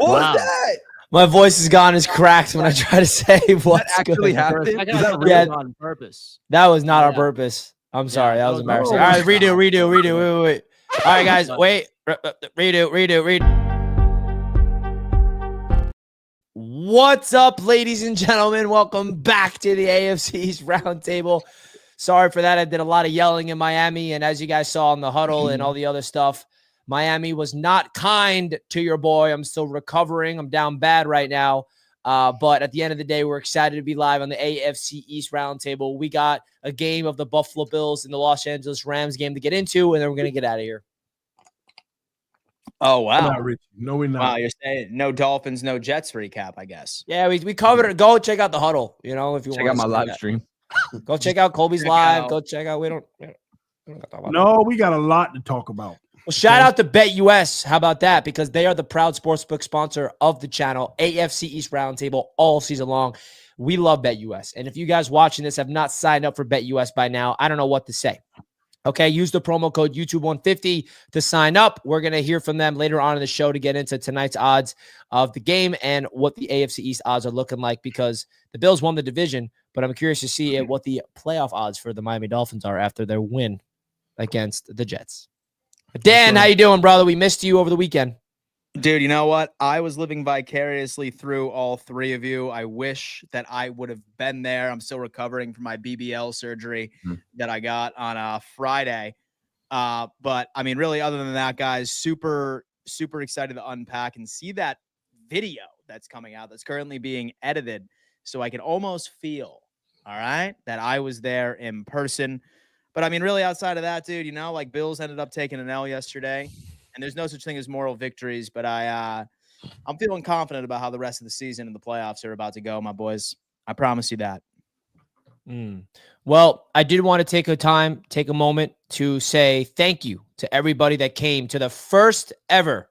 What was that? My voice is gone as cracked when I try to say what's actually good. happened. Yeah, on purpose. that was not on purpose. I'm sorry. That was embarrassing. All right, redo. Wait. All right, guys, wait. Redo. What's up, ladies and gentlemen? Welcome back to the AFC East Roundtable. Sorry for that. I did a lot of yelling in Miami, and as you guys saw in the huddle and all the other stuff, Miami was not kind to your boy. I'm still recovering. I'm down bad right now. But at the end of the day, we're excited to be live on the AFC East Roundtable. We got a game of the Buffalo Bills and the Los Angeles Rams game to get into, and then we're going to get out of here. Oh, wow. No, we're not. Wow, you're saying no Dolphins, no Jets recap, I guess. Yeah, we covered it. Go check out the huddle, if you want to check out my live stream. Go check out Colby's live. Go check out. We don't No, we got a lot to talk about. Well, shout out to BetUS. How about that? Because they are the proud sportsbook sponsor of the channel, AFC East Roundtable, all season long. We love BetUS. And if you guys watching this have not signed up for BetUS by now, I don't know what to say. Okay, use the promo code YouTube150 to sign up. We're going to hear from them later on in the show to get into tonight's odds of the game and what the AFC East odds are looking like, because the Bills won the division, but I'm curious to see what the playoff odds for the Miami Dolphins are after their win against the Jets. Dan, how you doing, brother? We missed you over the weekend. Dude, you know what? I was living vicariously through all three of you. I wish that I would have been there. I'm still recovering from my BBL surgery that I got on Friday. But, I mean, really, other than that, guys, super, super excited to unpack and see that video that's coming out that's currently being edited, so I can almost feel, all right, that I was there in person. But, I mean, really, outside of that, dude, like Bills ended up taking an L yesterday. And there's no such thing as moral victories, but I'm feeling confident about how the rest of the season and the playoffs are about to go, my boys. I promise you that. Well, I did want to take a moment to say thank you to everybody that came to the first ever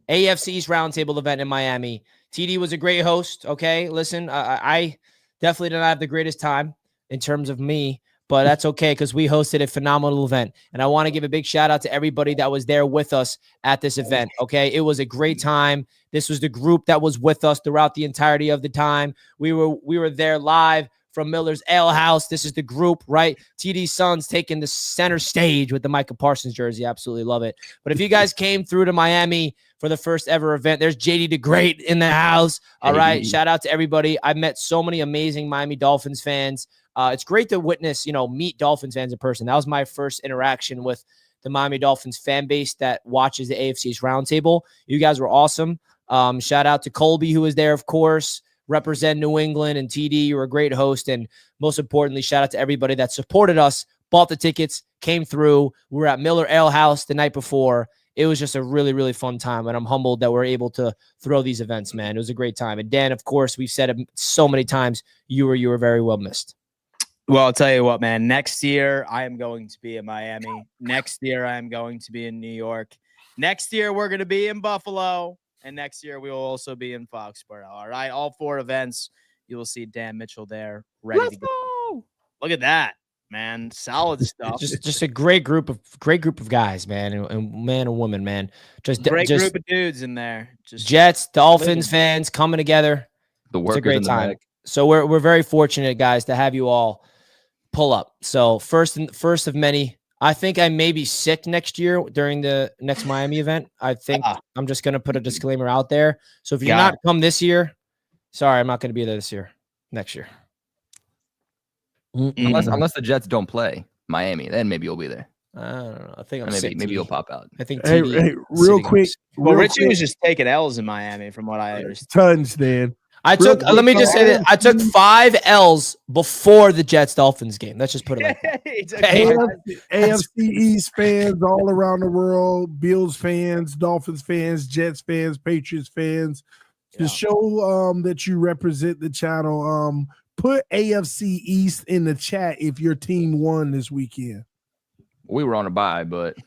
AFC East Roundtable event in Miami. TD was a great host. Okay, listen, I definitely did not have the greatest time in terms of me, but that's okay because we hosted a phenomenal event. And I want to give a big shout out to everybody that was there with us at this event. Okay. It was a great time. This was the group that was with us throughout the entirety of the time. We were there live from Miller's Ale House. This is the group, right? TD Sons taking the center stage with the Micah Parsons jersey. Absolutely love it. But if you guys came through to Miami for the first ever event, there's JD the Great in the house. All right. Shout out to everybody. I met so many amazing Miami Dolphins fans. It's great to witness, meet Dolphins fans in person. That was my first interaction with the Miami Dolphins fan base that watches the AFC East Roundtable. You guys were awesome. Shout out to Colby, who was there, of course, represent New England, and TD. You were a great host. And most importantly, shout out to everybody that supported us, bought the tickets, came through. We were at Miller Ale House the night before. It was just a really, really fun time, and I'm humbled that we're able to throw these events, man. It was a great time. And Dan, of course, we've said it so many times, you were very well missed. Well, I'll tell you what, man. Next year, I am going to be in Miami. Next year, I am going to be in New York. Next year, we're going to be in Buffalo. And next year, we will also be in Foxborough. All right? All 4 events, you will see Dan Mitchell there ready to go. Look at that, man. Solid stuff. Just a great group of guys, man, and man and woman, man. Just group of dudes in there. Just Jets, Dolphins fans coming together. It's a great time. So we're very fortunate, guys, to have you all pull up. So first of many. I think I may be sick next year during the next Miami event. I think I'm just going to put a disclaimer out there. So if you're not come this year, sorry, I'm not going to be there this year. Next year. Unless the Jets don't play Miami, then maybe you'll be there. I don't know. I think I'm maybe you'll pop out. I think hey, real quick. Well, Richie was just taking L's in Miami, from what I understand. Tons, Dan. Let me just say that I took 5 L's before the Jets-Dolphins game. Let's just put it like that. AFC East fans all around the world, Bills fans, Dolphins fans, Jets fans, Patriots fans. To show that you represent the channel, put AFC East in the chat if your team won this weekend. We were on a bye, but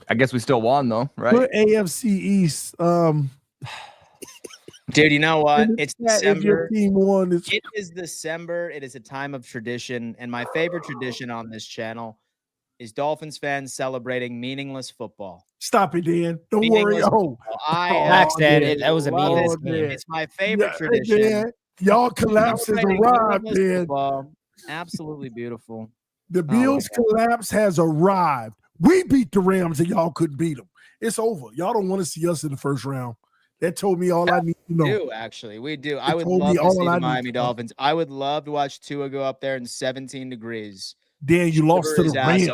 I guess we still won, though, right? Put AFC East. Dude, you know what? It's December. It is December. It is a time of tradition. And my favorite tradition on this channel is Dolphins fans celebrating meaningless football. Stop it, Dan. Don't worry. Football. Max said that was a meaningless game. It's my favorite tradition. Dan, y'all collapse has arrived, Dan. Football. Absolutely beautiful. The Bills collapse has arrived. We beat the Rams and y'all couldn't beat them. It's over. Y'all don't want to see us in the first round. That told me all I need to know. We do, actually. We do. I would love to see the Miami Dolphins. I would love to watch Tua go up there in 17 degrees. Dan, you lost to the Rams.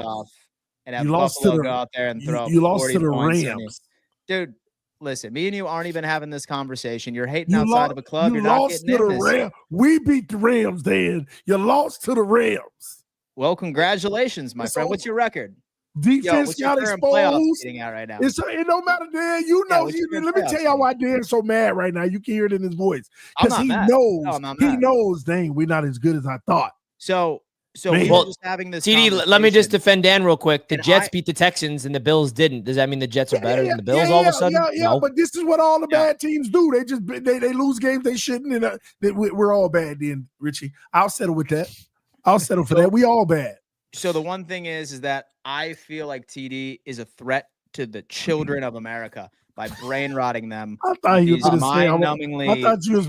And have Buffalo go out there and throw you lost to the Rams. Dude, listen, me and you aren't even having this conversation. You're hating outside of a club. You're not getting in this. Rams. We beat the Rams, Dan. You lost to the Rams. Well, congratulations, my friend. What's your record? Defense got exposed. Right now? It don't matter, Dan. You know, let me tell you why Dan's so mad right now. You can hear it in his voice. Because he knows, dang, we're not as good as I thought. So we were just having this. TD, let me just defend Dan real quick. The Jets beat the Texans and the Bills didn't. Does that mean the Jets are better than the Bills all of a sudden? No. But this is what all the bad teams do. They just they lose games they shouldn't, and we're all bad. Then Richie, I'll settle with that. I'll settle for that. We all bad. So the one thing is that I feel like TD is a threat to the children of America by brain rotting them. I thought you were going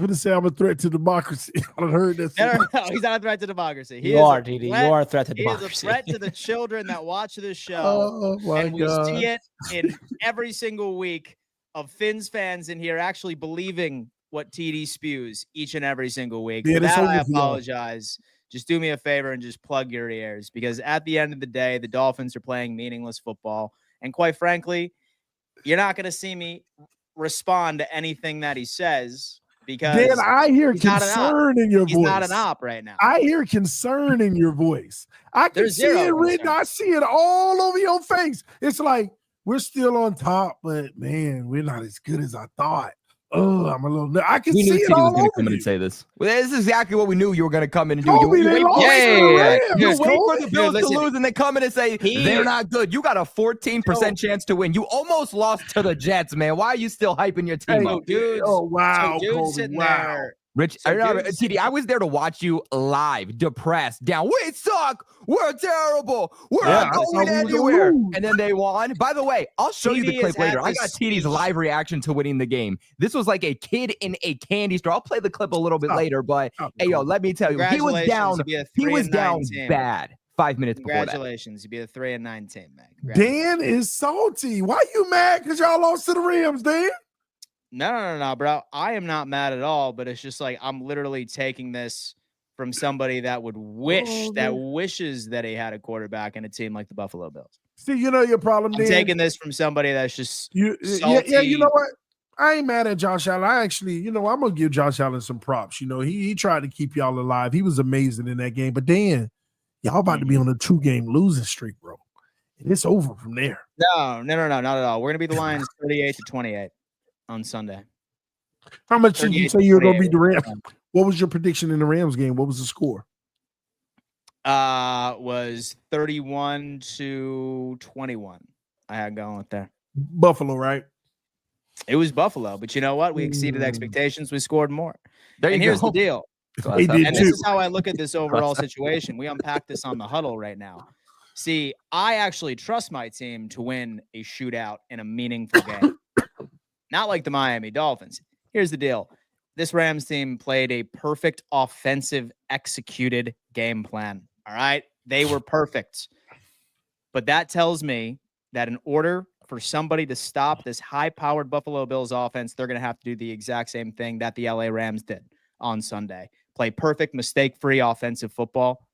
to say I'm a threat to democracy. I heard that. No, he's not a threat to democracy. You are, TD. You are a threat to democracy. He is a threat to the children that watch this show. And we see it in every single week of Fins fans in here actually believing what TD spews each and every single week. For that, I apologize. Just do me a favor and just plug your ears, because at the end of the day, the Dolphins are playing meaningless football. And quite frankly, you're not going to see me respond to anything that he says, because Dan, I hear concern in your voice. He's not an op right now. I hear concern in your voice. I can see it written. I see it all over your face. It's like, we're still on top, but man, we're not as good as I thought. Oh, I'm a little. I can see it all over. Come in and say this. Well, this is exactly what we knew you were going to come in and do. You wait for the Bills to lose and then come in and say they're not good. You got a 14% chance to win. You almost lost to the Jets, man. Why are you still hyping your team up? Dude, wow, sitting there. Rich, TD, I was there to watch you live, depressed, down. We suck. We're terrible. We're not going anywhere. And then they won. By the way, I'll show you the clip later. I got TD's live reaction to winning the game. This was like a kid in a candy store. I'll play the clip a little bit later, but hey, yo, let me tell you, he was down. He was down bad 5 minutes before that. Congratulations. You'd be a 3-9 team, man. Dan is salty. Why you mad? Because y'all lost to the Rams, Dan? No, bro. I am not mad at all, but it's just like I'm literally taking this from somebody that would wishes that he had a quarterback in a team like the Buffalo Bills. See, you know your problem, Dan. I'm taking this from somebody that's just salty. Yeah, you know what? I ain't mad at Josh Allen. I actually, I'm gonna give Josh Allen some props. He tried to keep y'all alive. He was amazing in that game. But Dan, y'all about to be on a 2-game losing streak, bro. And it's over from there. No, not at all. We're gonna be the Lions 38-28. On Sunday. How much did you say you were going to beat the Rams? What was your prediction in the Rams game? What was the score? Was 31-21. I had going with there. Buffalo, right? It was Buffalo, but you know what? We exceeded expectations. We scored more. Here's the deal. This is how I look at this overall situation. We unpack this on the huddle right now. See, I actually trust my team to win a shootout in a meaningful game. Not like the Miami Dolphins. Here's the deal. This Rams team played a perfect offensive executed game plan. All right. They were perfect. But that tells me that in order for somebody to stop this high-powered Buffalo Bills offense, they're going to have to do the exact same thing that the LA Rams did on Sunday. Play perfect, mistake-free offensive football.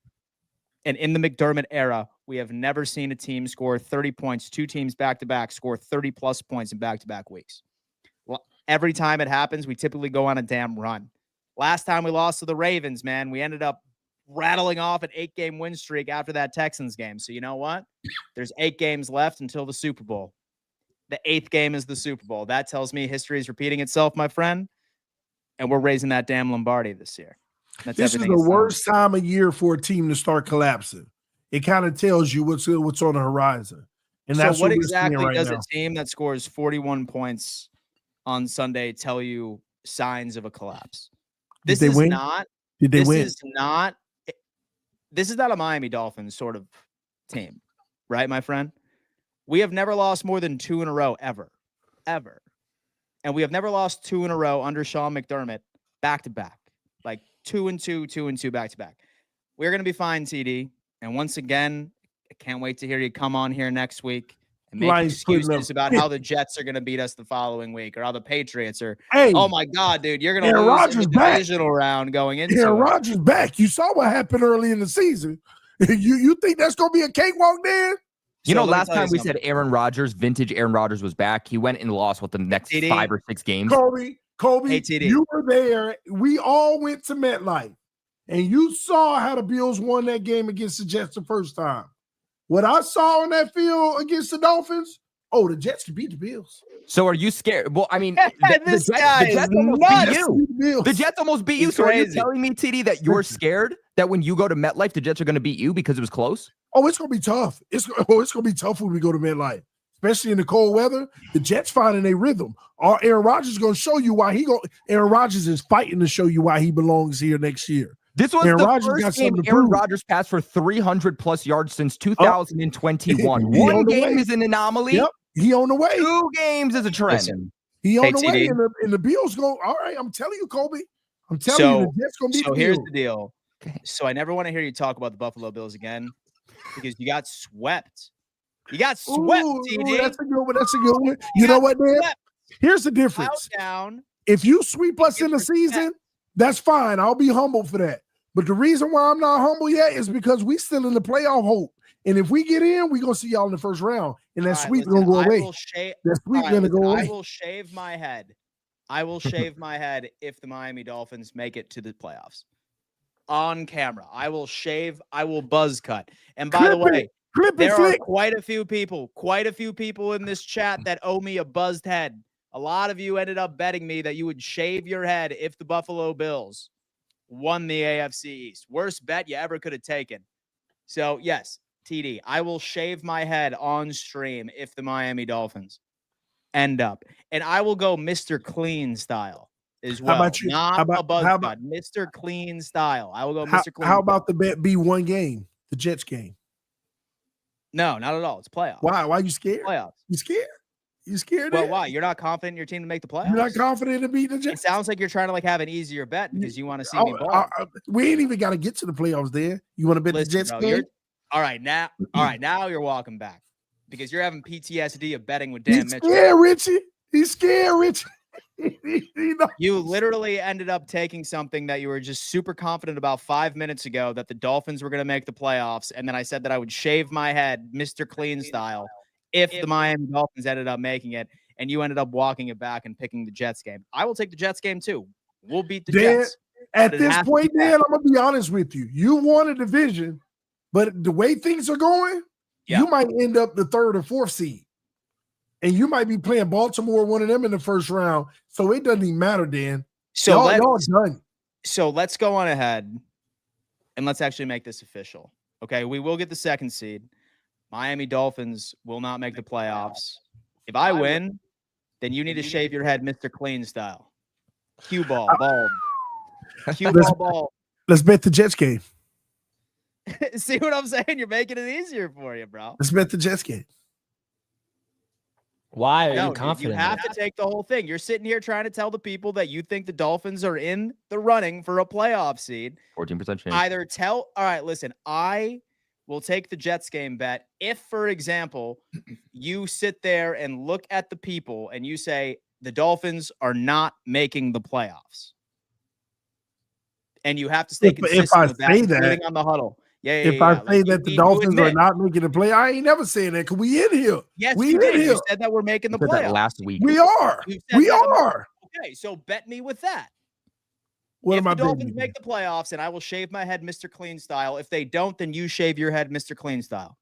And in the McDermott era, we have never seen a team score 30 points, 2 teams back-to-back score 30-plus points in back-to-back weeks. Every time it happens, we typically go on a damn run. Last time we lost to the Ravens, man, we ended up rattling off an 8-game win streak after that Texans game. So you know what? There's 8 games left until the Super Bowl. The 8th game is the Super Bowl. That tells me history is repeating itself, my friend. And we're raising that damn Lombardi this year. This is the worst time of year for a team to start collapsing. It kind of tells you what's on the horizon. And that's what exactly does a team that scores 41 points on Sunday tell you signs of a collapse? This is not a Miami Dolphins sort of team. right, my friend? We have never lost more than 2 in a row, ever. And we have never lost 2 in a row under Sean McDermott back-to-back. Like 2-2, 2-2 back-to-back. We're going to be fine, TD. And once again, I can't wait to hear you come on here next week and make excuses about how the Jets are going to beat us the following week or how the Patriots are. Hey, oh, my God, dude. You're going to lose Rodgers in the divisional round going into Aaron Rodgers back. You saw what happened early in the season. You think that's going to be a cakewalk, Dan? You know, last time we said Aaron Rodgers, vintage Aaron Rodgers was back. He went and lost the next TD? 5 or 6 games. Kobe, hey, TD. You were there. We all went to MetLife, and you saw how the Bills won that game against the Jets the first time. What I saw on that field against the Dolphins, the Jets could beat the Bills. So are you scared? Well, I mean, the Jets almost beat you. The Jets almost beat you. So are you telling me, TD, that you're scared that when you go to MetLife, the Jets are going to beat you because it was close? Oh, it's going to be tough. It's going to be tough when we go to MetLife, especially in the cold weather. The Jets finding a rhythm. Aaron Rodgers is going to show you why Aaron Rodgers is fighting to show you why he belongs here next year. This was the first game Aaron Rodgers passed for 300+ yards since 2021. One game is an anomaly. Yep, he on the way. 2 games is a trend. Listen, he on the way, and the Bills go. All right, I'm telling you, Kobe. I'm telling you, the Jets going to beat the Bills. So here's the deal. So I never want to hear you talk about the Buffalo Bills again because you got swept. You got swept, TD. That's a good one. That's a good one. You know what, Dan? Here's the difference. If you sweep us in the season, that's fine. I'll be humble for that. But the reason why I'm not humble yet is because we still in the playoff hope. And if we get in, we're going to see y'all in the first round. And that sweep is going to go away. That sweep is going to go away. I will shave my head. I will shave my head if the Miami Dolphins make it to the playoffs. On camera. I will buzz cut. And by the way, there are quite a few people in this chat that owe me a buzzed head. A lot of you ended up betting me that you would shave your head if the Buffalo Bills won the AFC East. Worst bet you ever could have taken. So, yes, TD, I will shave my head on stream if the Miami Dolphins end up. And I will go Mr. Clean style as well. How about you? Not a buzz cut. Mr. Clean style. I will go Mr. Clean. How about the bet be one game? The Jets game? No, not at all. It's playoffs. Why? Why are you scared? Playoffs. You scared? You scared? Well, why? You're not confident in your team to make the playoffs? You're not confident to beat the Jets? It sounds like you're trying to have an easier bet because you want to see me ball. We ain't even got to get to the playoffs there. You want to bet the Jets game? All right, now you're walking back because you're having PTSD of betting with Dan Mitchell. Scared, Richie. He's scared, Richie. You literally ended up taking something that you were just super confident about 5 minutes ago that the Dolphins were going to make the playoffs, and then I said that I would shave my head, Mr. Clean style, if the Miami Dolphins ended up making it, and you ended up walking it back and picking the Jets game. I will take the Jets game too. We'll beat the Jets. At this point, Dan, I'm going to be honest with you. You won a division, but the way things are going, you might end up the 3rd or 4th seed. And you might be playing Baltimore, one of them in the first round. So it doesn't even matter, Dan. So y'all done. So let's go on ahead and let's actually make this official. Okay, we will get the 2nd seed. Miami Dolphins will not make the playoffs. If I win, then you need to shave your head Mr. Clean style. Cue ball, bald. Cue ball. Let's bet the Jets game. See what I'm saying? You're making it easier for you, bro. Let's bet the Jets game. Why are you confident? You have to take the whole thing. You're sitting here trying to tell the people that you think the Dolphins are in the running for a playoff seed. 14% chance. All right, listen, I will take the Jets game bet if, for example, you sit there and look at the people and you say the Dolphins are not making the playoffs. And you have to stay consistent with that, including on the huddle. If I say that the Dolphins are not making the play, I ain't never saying that because we in here. Yes, we in here. You said that we're making the playoffs last week. We are. We are. Okay, so bet me with that. What if am I the Dolphins make the playoffs, and I will shave my head Mr. Clean style. If they don't, then you shave your head Mr. Clean style.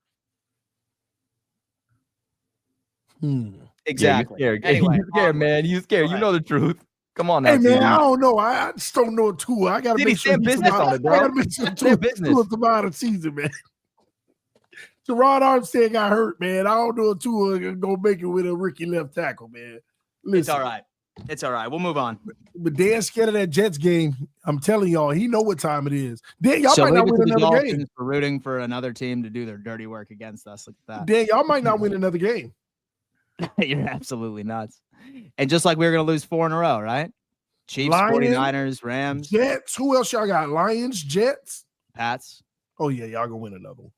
Exactly. Yeah, you're scared. Anyway, you're scared, man. You scared. You know the truth. Come on now. Hey, man, I don't know. I just don't know too. I got to make sure business on it, bro. I got to make sure Tua's about the season, man. Gerard Armstead got hurt, man. I don't know if Tua gonna make it with a rookie left tackle, man. Listen, it's all right. It's all right. We'll move on. But Dan's scared of that Jets game. I'm telling y'all, he know what time it is. Dan, y'all might not win another game. For rooting for another team to do their dirty work against us. Look at that. Dan, y'all might not win another game. You're absolutely nuts. And just like we were going to lose 4 in a row, right? Chiefs, Lions, 49ers, Rams. Jets. Who else y'all got? Lions, Jets. Pats. Oh, yeah, y'all going to win another one.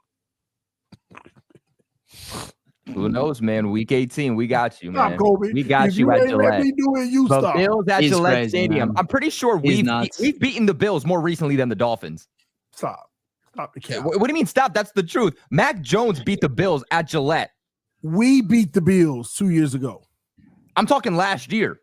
Who knows, man? Week 18, we got you, man. Stop, Kobe. We got if you at Gillette. Let me do it, you The stop. Bills at He's Gillette crazy, Stadium. man. I'm pretty sure we've beaten the Bills more recently than the Dolphins. Stop the cap. What do you mean stop? That's the truth. Mac Jones beat the Bills at Gillette. We beat the Bills 2 years ago. I'm talking last year.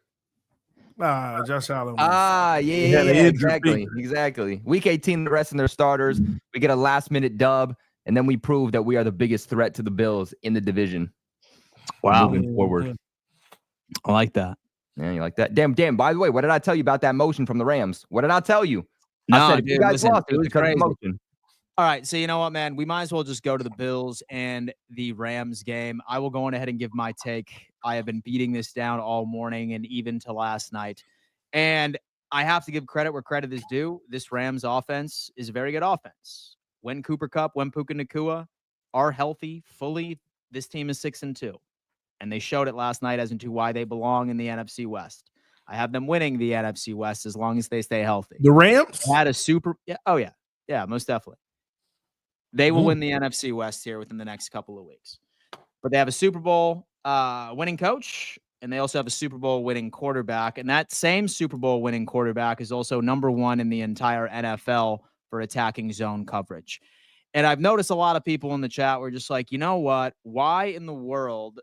Josh Allen. Yeah, exactly. Week 18, the rest of their starters. We get a last-minute dub, and then we prove that we are the biggest threat to the Bills in the division. Wow. Moving forward. I like that. Yeah, you like that? Damn. By the way, what did I tell you about that motion from the Rams? What did I tell you? No, I said, if dude, you guys listen, lost, it was because crazy. of the motion. All right, so you know what, man? We might as well just go to the Bills and the Rams game. I will go on ahead and give my take. I have been beating this down all morning and even to last night. And I have to give credit where credit is due. This Rams offense is a very good offense. When Cooper Kupp, when Puka Nacua are healthy fully, this team is 6-2. And they showed it last night as into why they belong in the NFC West. I have them winning the NFC West as long as they stay healthy. The Rams had a super. Yeah, oh, yeah. Yeah, most definitely. They will win the NFC West here within the next couple of weeks. But they have a Super Bowl winning coach, and they also have a Super Bowl winning quarterback. And that same Super Bowl winning quarterback is also number 1 in the entire NFL for attacking zone coverage. And I've noticed a lot of people in the chat were just like, you know what? Why in the world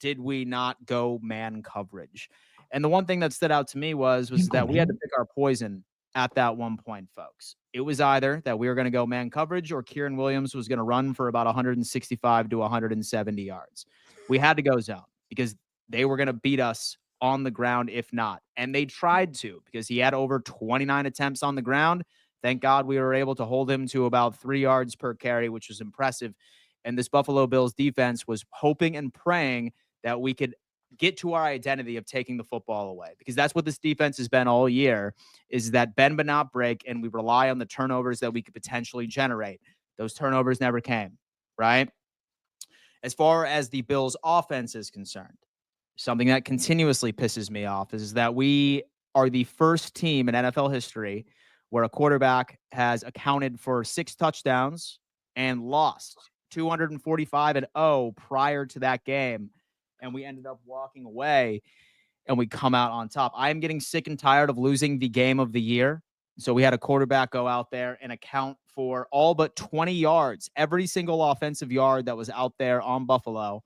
did we not go man coverage? And the one thing that stood out to me was that we had to pick our poison at that one point, folks. It was either that we were going to go man coverage or Kieran Williams was going to run for about 165 to 170 yards. We had to go zone because they were going to beat us on the ground if not. And they tried to because he had over 29 attempts on the ground. Thank God we were able to hold him to about 3 yards per carry, which was impressive. And this Buffalo Bills defense was hoping and praying that we could get to our identity of taking the football away, because that's what this defense has been all year, is that bend but not break, and we rely on the turnovers that we could potentially generate. Those turnovers never came, right? As far as the Bills offense is concerned, something that continuously pisses me off is that we are the first team in NFL history where a quarterback has accounted for 6 touchdowns and lost 245-0 prior to that game. And we ended up walking away and we come out on top. I am getting sick and tired of losing the game of the year. So we had a quarterback go out there and account for all but 20 yards. Every single offensive yard that was out there on Buffalo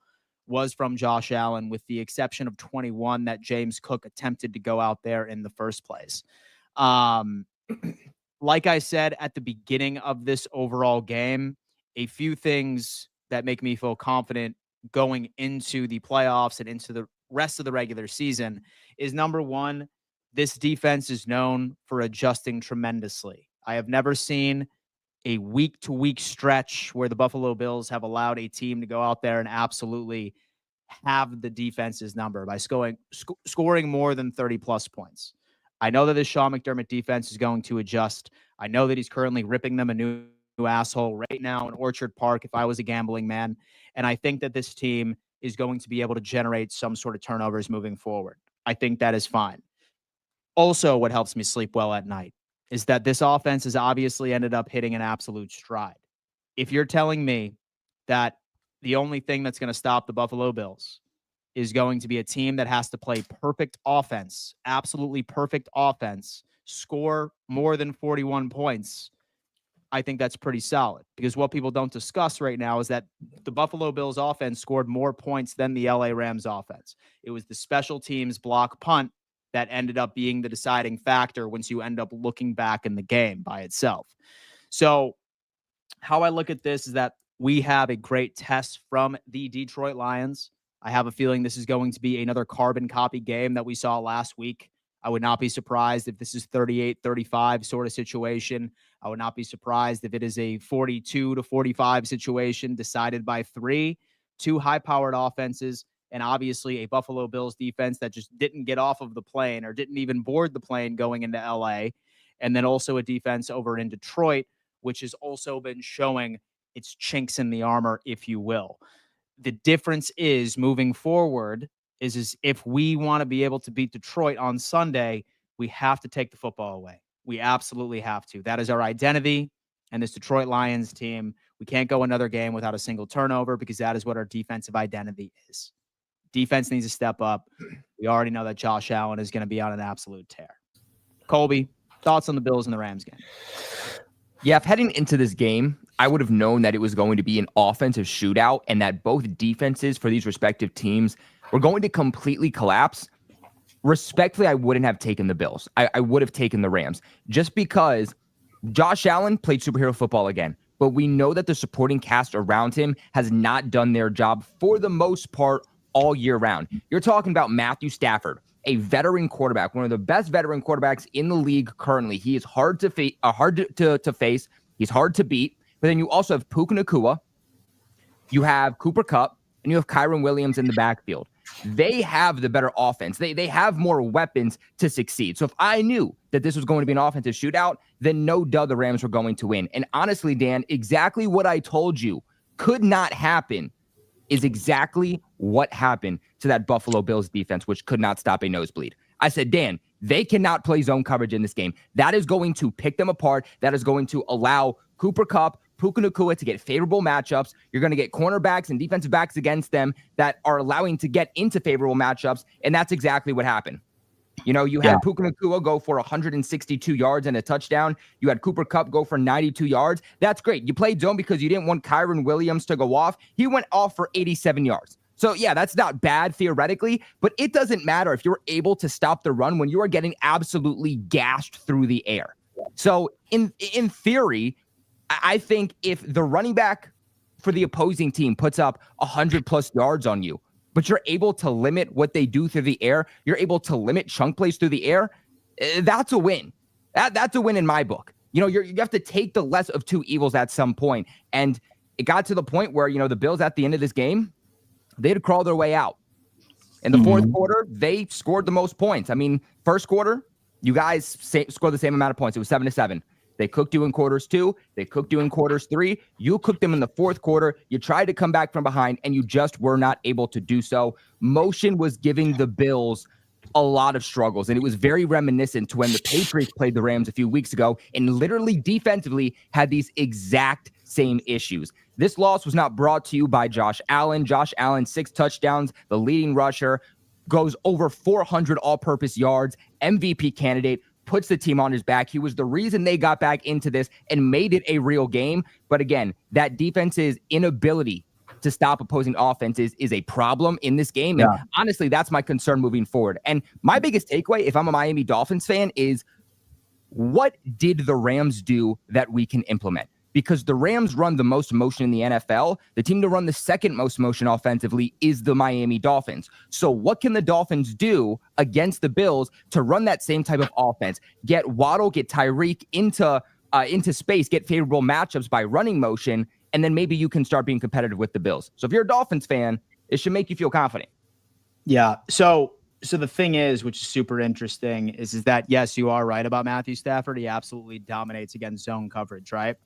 was from Josh Allen, with the exception of 21 that James Cook attempted to go out there in the first place. Like I said at the beginning of this overall game, a few things that make me feel confident going into the playoffs and into the rest of the regular season is, number one, this defense is known for adjusting tremendously. I have never seen a week-to-week stretch where the Buffalo Bills have allowed a team to go out there and absolutely have the defense's number by scoring more than 30-plus points. I know that this Sean McDermott defense is going to adjust. I know that he's currently ripping them a new asshole right now in Orchard Park if I was a gambling man. And I think that this team is going to be able to generate some sort of turnovers moving forward. I think that is fine. Also, what helps me sleep well at night is that this offense has obviously ended up hitting an absolute stride. If you're telling me that the only thing that's going to stop the Buffalo Bills is going to be a team that has to play perfect offense, absolutely perfect offense, score more than 41 points, I think that's pretty solid, because what people don't discuss right now is that the Buffalo Bills offense scored more points than the LA Rams offense. It was the special teams block punt that ended up being the deciding factor once you end up looking back in the game by itself. So how I look at this is that we have a great test from the Detroit Lions. I have a feeling this is going to be another carbon copy game that we saw last week. I would not be surprised if this is 38-35 sort of situation. I would not be surprised if it is a 42-45 situation decided by 3. 2 high-powered offenses And obviously a Buffalo Bills defense that just didn't get off of the plane or didn't even board the plane going into LA. And then also a defense over in Detroit, which has also been showing its chinks in the armor, if you will. The difference is moving forward is if we want to be able to beat Detroit on Sunday, we have to take the football away. We absolutely have to. That is our identity. And this Detroit Lions team, we can't go another game without a single turnover because that is what our defensive identity is. Defense needs to step up. We already know that Josh Allen is going to be on an absolute tear. Colby, thoughts on the Bills and the Rams game? Yeah, if heading into this game, I would have known that it was going to be an offensive shootout and that both defenses for these respective teams were going to completely collapse. Respectfully, I wouldn't have taken the Bills. I would have taken the Rams just because Josh Allen played superhero football again. But we know that the supporting cast around him has not done their job for the most part all year round. You're talking about Matthew Stafford, a veteran quarterback, one of the best veteran quarterbacks in the league currently. He is hard to face. He's hard to beat. But then you also have Puka Nacua, you have Cooper Kupp, and you have Kyron Williams in the backfield. They have the better offense. They have more weapons to succeed. So if I knew that this was going to be an offensive shootout, then no doubt the Rams were going to win. And honestly, Dan, exactly what I told you could not happen is exactly what happened to that Buffalo Bills defense, which could not stop a nosebleed. I said, Dan, they cannot play zone coverage in this game. That is going to pick them apart. That is going to allow Cooper Kupp, Puka Nacua to get favorable matchups. You're going to get cornerbacks and defensive backs against them that are allowing to get into favorable matchups, and that's exactly what happened. You know, you had Puka Nacua go for 162 yards and a touchdown. You had Cooper Kupp go for 92 yards. That's great. You played zone because you didn't want Kyron Williams to go off. He went off for 87 yards. So, yeah, that's not bad theoretically, but it doesn't matter if you're able to stop the run when you are getting absolutely gashed through the air. So, in theory, I think if the running back for the opposing team puts up 100+ yards on you, but you're able to limit what they do through the air, you're able to limit chunk plays through the air, that's a win. That's a win in my book. You know, you have to take the less of two evils at some point. And it got to the point where, you know, the Bills at the end of this game, they had to crawl their way out. In the fourth quarter, they scored the most points. I mean, first quarter, you guys scored the same amount of points. It was 7-7. They cooked you in quarters 2. They cooked you in quarters 3. You cooked them in the fourth quarter. You tried to come back from behind, and you just were not able to do so. Motion was giving the Bills a lot of struggles, and it was very reminiscent to when the Patriots played the Rams a few weeks ago and literally defensively had these exact same issues. This loss was not brought to you by Josh Allen. Josh Allen, 6 touchdowns, the leading rusher, goes over 400 all-purpose yards, MVP candidate, puts the team on his back. He was the reason they got back into this and made it a real game. But again, that defense's inability to stop opposing offenses is a problem in this game. And honestly, that's my concern moving forward. And my biggest takeaway, if I'm a Miami Dolphins fan, is what did the Rams do that we can implement? Because the Rams run the most motion in the NFL. The team to run the second most motion offensively is the Miami Dolphins. So what can the Dolphins do against the Bills to run that same type of offense? Get Waddle, get Tyreek into space, get favorable matchups by running motion, and then maybe you can start being competitive with the Bills. So if you're a Dolphins fan, it should make you feel confident. Yeah. So the thing is, which is super interesting, is that, yes, you are right about Matthew Stafford. He absolutely dominates against zone coverage, right?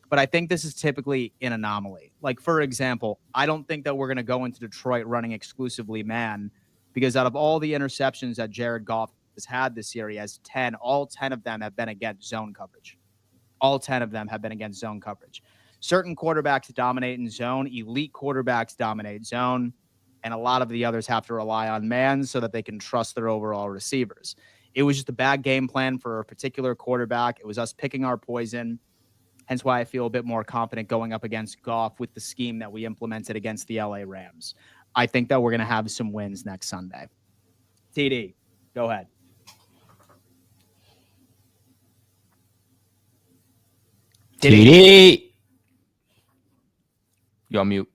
But I think this is typically an anomaly. Like, for example, I don't think that we're going to go into Detroit running exclusively man, because out of all the interceptions that Jared Goff has had this year, he has 10. All 10 of them have been against zone coverage. All 10 of them have been against zone coverage. Certain quarterbacks dominate in zone. Elite quarterbacks dominate zone. And a lot of the others have to rely on man so that they can trust their overall receivers. It was just a bad game plan for a particular quarterback. It was us picking our poison. Hence why I feel a bit more confident going up against Goff with the scheme that we implemented against the LA Rams. I think that we're going to have some wins next Sunday. TD, go ahead. TD. You on mute.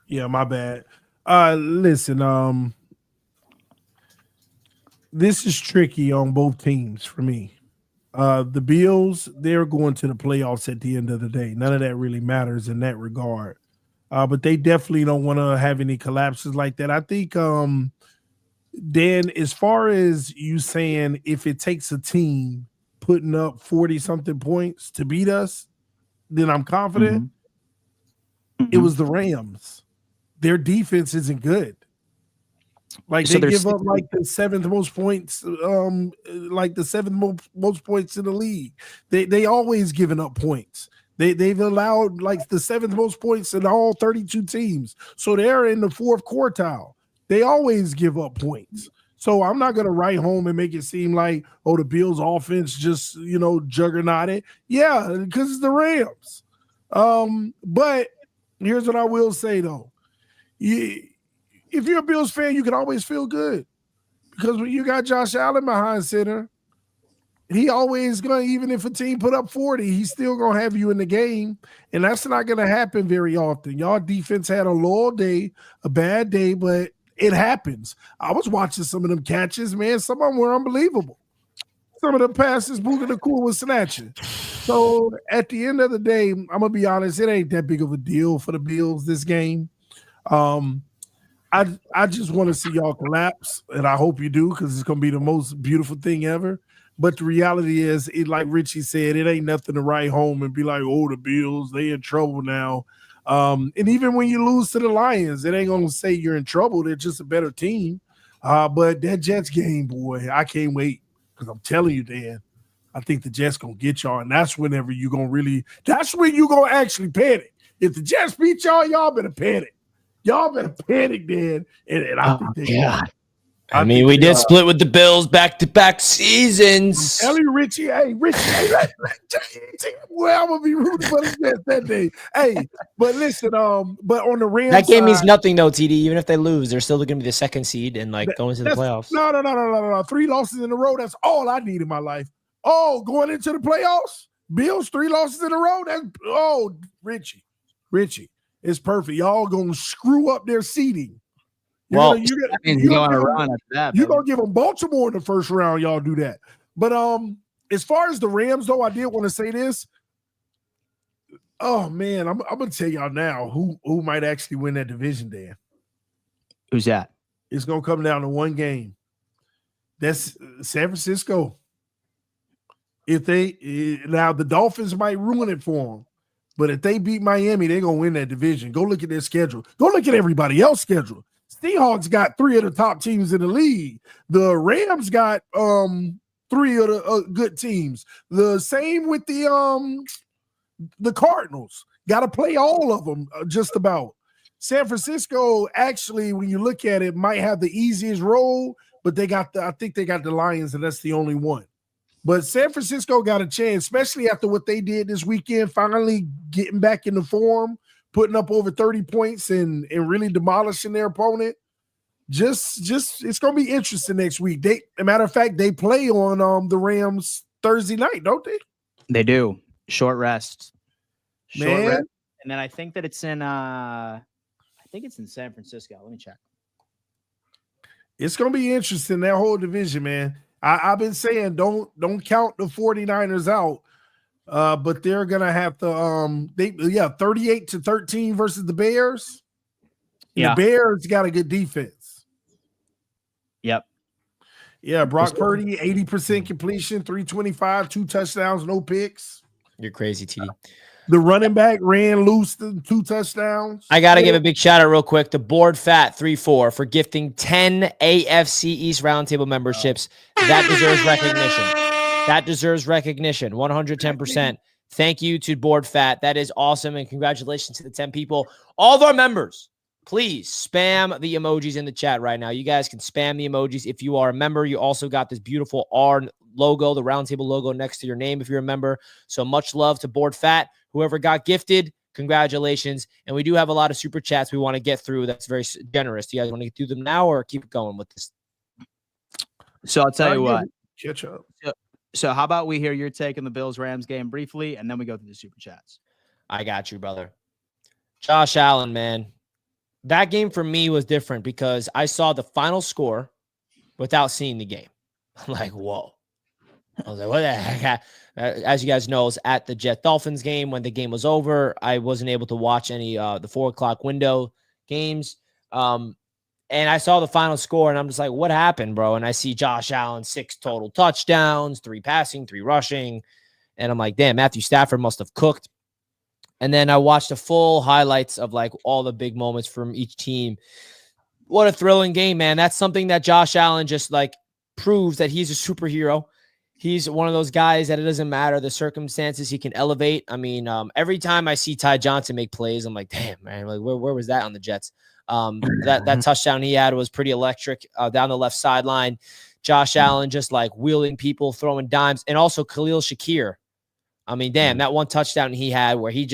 Yeah, my bad. Listen, this is tricky on both teams for me. The Bills, they're going to the playoffs at the end of the day. None of that really matters in that regard. but they definitely don't want to have any collapses like that. I think, Dan, as far as you saying if it takes a team putting up 40-something points to beat us, then I'm confident. It was the Rams. Their defense isn't good. Like they give up like the seventh most points, like the seventh most points in the league. They always giving up points. They've allowed like the seventh most points in all 32 teams. So they're in the fourth quartile. They always give up points. So I'm not gonna write home and make it seem like, oh, the Bills offense just juggernauted. Yeah, because it's the Rams. But here's what I will say though. If you're a Bills fan, you can always feel good because when you got Josh Allen behind center, he always going to, even if a team put up 40, he's still going to have you in the game. And that's not going to happen very often. Y'all defense had a low day, a bad day, but it happens. I was watching some of them catches, man. Some of them were unbelievable. Some of the passes Booger the Cool was snatching. So at the end of the day, I'm going to be honest, it ain't that big of a deal for the Bills this game. I just want to see y'all collapse, and I hope you do because it's going to be the most beautiful thing ever. But the reality is, like Richie said, it ain't nothing to write home and be like, oh, the Bills, they in trouble now. And even when you lose to the Lions, it ain't going to say you're in trouble. They're just a better team. But that Jets game, boy, I can't wait because I'm telling you, Dan, I think the Jets going to get y'all, and that's whenever you're going to really – that's when you're going to actually panic. If the Jets beat y'all better panic. Y'all better panic, Dan. And I think they God. I mean, we did split with the Bills back-to-back seasons. Tell you, Richie, well, I'm gonna be rooting for the Jets that day. Hey, but listen, but on the Rams, that game means nothing, though, TD. Even if they lose, they're still gonna be the second seed and going to the playoffs. No. 3 losses in a row. That's all I need in my life. Oh, going into the playoffs, Bills 3 losses in a row. Richie, it's perfect. Y'all gonna screw up their seeding. You're gonna give them Baltimore in the first round. Y'all do that. But as far as the Rams, though, I did want to say this. Oh man, I'm gonna tell y'all now who might actually win that division. Dan, who's that? It's gonna come down to one game. That's San Francisco. If now the Dolphins might ruin it for them. But if they beat Miami, they're going to win that division. Go look at their schedule. Go look at everybody else's schedule. Seahawks got 3 of the top teams in the league. The Rams got 3 of the good teams. The same with the Cardinals. Got to play all of them just about. San Francisco, actually, when you look at it, might have the easiest role, but I think they got the Lions, and that's the only one. But San Francisco got a chance, especially after what they did this weekend, finally getting back into form, putting up over 30 points and really demolishing their opponent. Just it's going to be interesting next week. As a matter of fact, they play on the Rams Thursday night, don't they? They do. Short rest. Man. And then I think that it's in San Francisco. Let me check. It's going to be interesting, that whole division, man. I've been saying don't count the 49ers out, but they're gonna have to 38-13 versus the Bears. Yeah, the Bears got a good defense. Yep. Yeah, Brock Purdy, 80% completion, 325, 2 touchdowns, no picks. You're crazy, TD. The running back ran loose, 2 touchdowns. I got to give a big shout out real quick to Board Fat 34 for gifting 10 AFC East Roundtable memberships. That deserves recognition. 110%. Thank you to Board Fat. That is awesome. And congratulations to the 10 people. All of our members, please spam the emojis in the chat right now. You guys can spam the emojis. If you are a member, you also got this beautiful R logo, the Roundtable logo next to your name if you're a member. So much love to Board Fat. Whoever got gifted, congratulations. And we do have a lot of super chats we want to get through. That's very generous. Do you guys want to get through them now or keep going with this? So I'll tell you what. Catch up. So how about we hear your take on the Bills-Rams game briefly, and then we go through the super chats. I got you, brother. Josh Allen, man. That game for me was different because I saw the final score without seeing the game. I'm like, whoa. I was like, what the heck? As you guys know, I was at the Jet-Dolphins game. When the game was over, I wasn't able to watch any the 4 o'clock window games. And I saw the final score, and I'm just like, what happened, bro? And I see Josh Allen, 6 total touchdowns, 3 passing, 3 rushing. And I'm like, damn, Matthew Stafford must have cooked. And then I watched the full highlights of like all the big moments from each team. What a thrilling game, man. That's something that Josh Allen just like proves that he's a superhero. He's one of those guys that it doesn't matter the circumstances, he can elevate. I mean, every time I see Ty Johnson make plays, I'm like, damn, man, like where was that on the Jets? That touchdown he had was pretty electric down the left sideline. Josh Allen just like wheeling people, throwing dimes, and also Khalil Shakir. I mean, damn, that one touchdown he had where he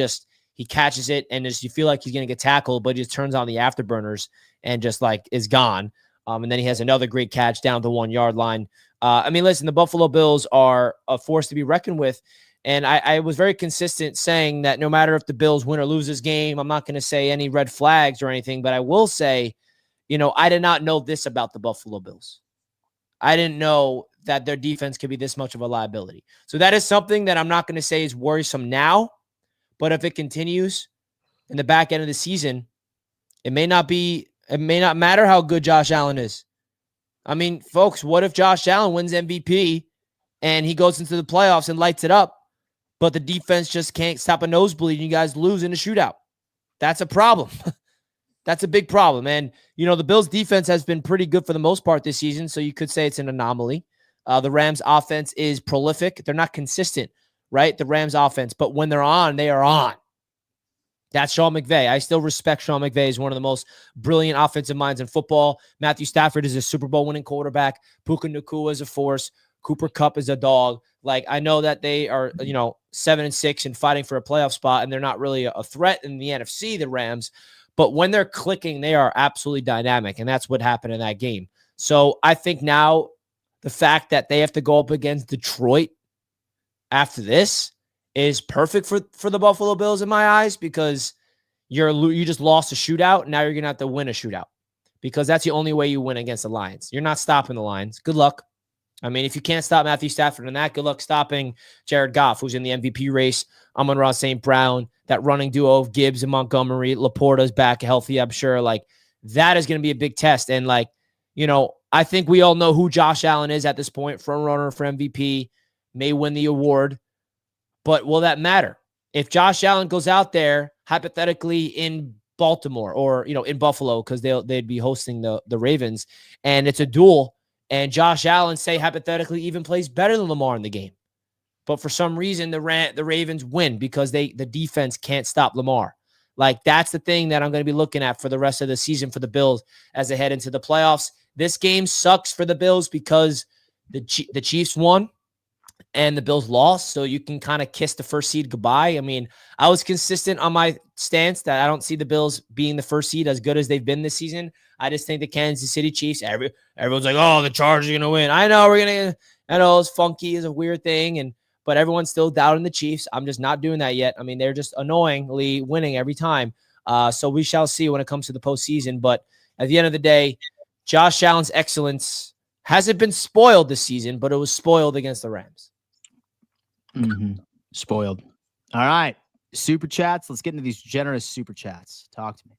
catches it and just you feel like he's going to get tackled, but he just turns on the afterburners and just like is gone. And then he has another great catch down the 1 yard line. I mean, listen, the Buffalo Bills are a force to be reckoned with. And I was very consistent saying that no matter if the Bills win or lose this game, I'm not going to say any red flags or anything, but I will say, I did not know this about the Buffalo Bills. I didn't know that their defense could be this much of a liability. So that is something that I'm not going to say is worrisome now, but if it continues in the back end of the season, it may not matter how good Josh Allen is. I mean, folks, what if Josh Allen wins MVP and he goes into the playoffs and lights it up, but the defense just can't stop a nosebleed and you guys lose in a shootout? That's a problem. That's a big problem. And, the Bills defense has been pretty good for the most part this season, so you could say it's an anomaly. The Rams offense is prolific. They're not consistent, right? The Rams offense, but when they're on, they are on. That's Sean McVay. I still respect Sean McVay as one of the most brilliant offensive minds in football. Matthew Stafford is a Super Bowl winning quarterback. Puka Nacua is a force. Cooper Kupp is a dog. Like, I know that they are, 7-6 and fighting for a playoff spot, and they're not really a threat in the NFC, the Rams. But when they're clicking, they are absolutely dynamic, and that's what happened in that game. So I think now the fact that they have to go up against Detroit after this is perfect for the Buffalo Bills in my eyes, because you just lost a shootout. Now you're going to have to win a shootout, because that's the only way you win against the Lions. You're not stopping the Lions. Good luck. I mean, if you can't stop Matthew Stafford in that, good luck stopping Jared Goff, who's in the MVP race. Amon-Ra St. Brown, that running duo of Gibbs and Montgomery. Laporta's back healthy, I'm sure. Like, that is going to be a big test. And, I think we all know who Josh Allen is at this point, front runner for MVP, may win the award. But will that matter? If Josh Allen goes out there, hypothetically in Baltimore or, in Buffalo, because they'd be hosting the Ravens, and it's a duel, and Josh Allen, say hypothetically, even plays better than Lamar in the game, but for some reason the Ravens win because the defense can't stop Lamar. Like, that's the thing that I'm going to be looking at for the rest of the season for the Bills as they head into the playoffs. This game sucks for the Bills because the Chiefs won and the Bills lost, so you can kind of kiss the first seed goodbye. I mean, I was consistent on my stance that I don't see the Bills being the first seed as good as they've been this season. I just think the Kansas City Chiefs, everyone's like, oh, the Chargers are going to win. I know it's funky, is a weird thing, but everyone's still doubting the Chiefs. I'm just not doing that yet. I mean, they're just annoyingly winning every time. So we shall see when it comes to the postseason. But at the end of the day, Josh Allen's excellence hasn't been spoiled this season, but it was spoiled against the Rams. Mm-hmm. Spoiled. All right. Super chats. Let's get into these generous super chats. Talk to me.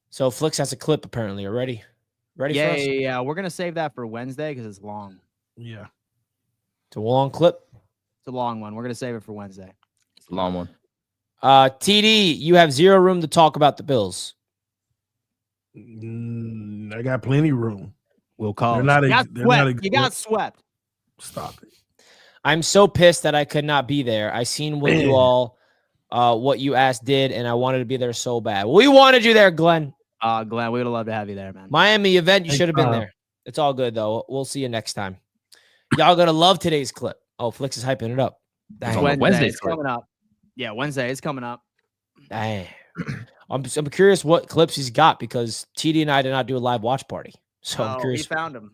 So Flix has a clip apparently. Are ready? Ready for us? Yeah. We're going to save that for Wednesday because it's long. Yeah. It's a long clip. It's a long one. We're going to save it for Wednesday. It's a long one. TD, you have zero room to talk about the Bills. I got plenty of room. We'll call. You got swept. Stop it. I'm so pissed that I could not be there. I seen what you all, what you asked did, and I wanted to be there so bad. We wanted you there, Glenn. Glenn, we would have loved to have you there, man. Miami event, you should have been there. It's all good, though. We'll see you next time. Y'all going to love today's clip. Oh, Flix is hyping it up. Wednesday's coming up. Yeah, Wednesday is coming up. Dang. I'm curious what clips he's got because TD and I did not do a live watch party. So I'm curious. He found him.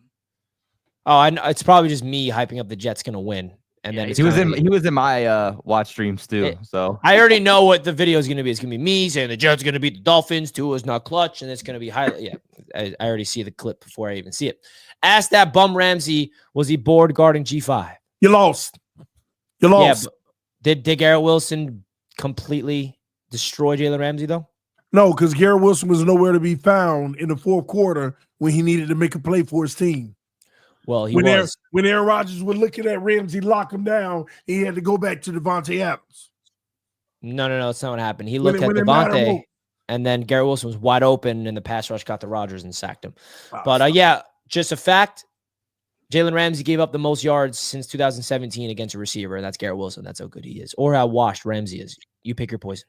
Oh, I know. It's probably just me hyping up the Jets going to win. And then he was in my watch streams too. So I already know what the video is going to be. It's going to be me saying the Jets are going to beat the Dolphins. Tua's not clutch, and it's going to be highlight. Yeah, I already see the clip before I even see it. Ask that bum Ramsey, was he bored guarding G5? You lost. You lost. Yeah, did Garrett Wilson completely destroy Jalen Ramsey though? No, because Garrett Wilson was nowhere to be found in the fourth quarter when he needed to make a play for his team. Well, when Aaron Rodgers was looking at Ramsey lock him down, he had to go back to Devontae Adams. No, that's not what happened. He looked at Devontae, and then Garrett Wilson was wide open, and the pass rush got to Rodgers and sacked him. But just a fact, Jalen Ramsey gave up the most yards since 2017 against a receiver, and that's Garrett Wilson. That's how good he is. Or how washed Ramsey is. You pick your poison.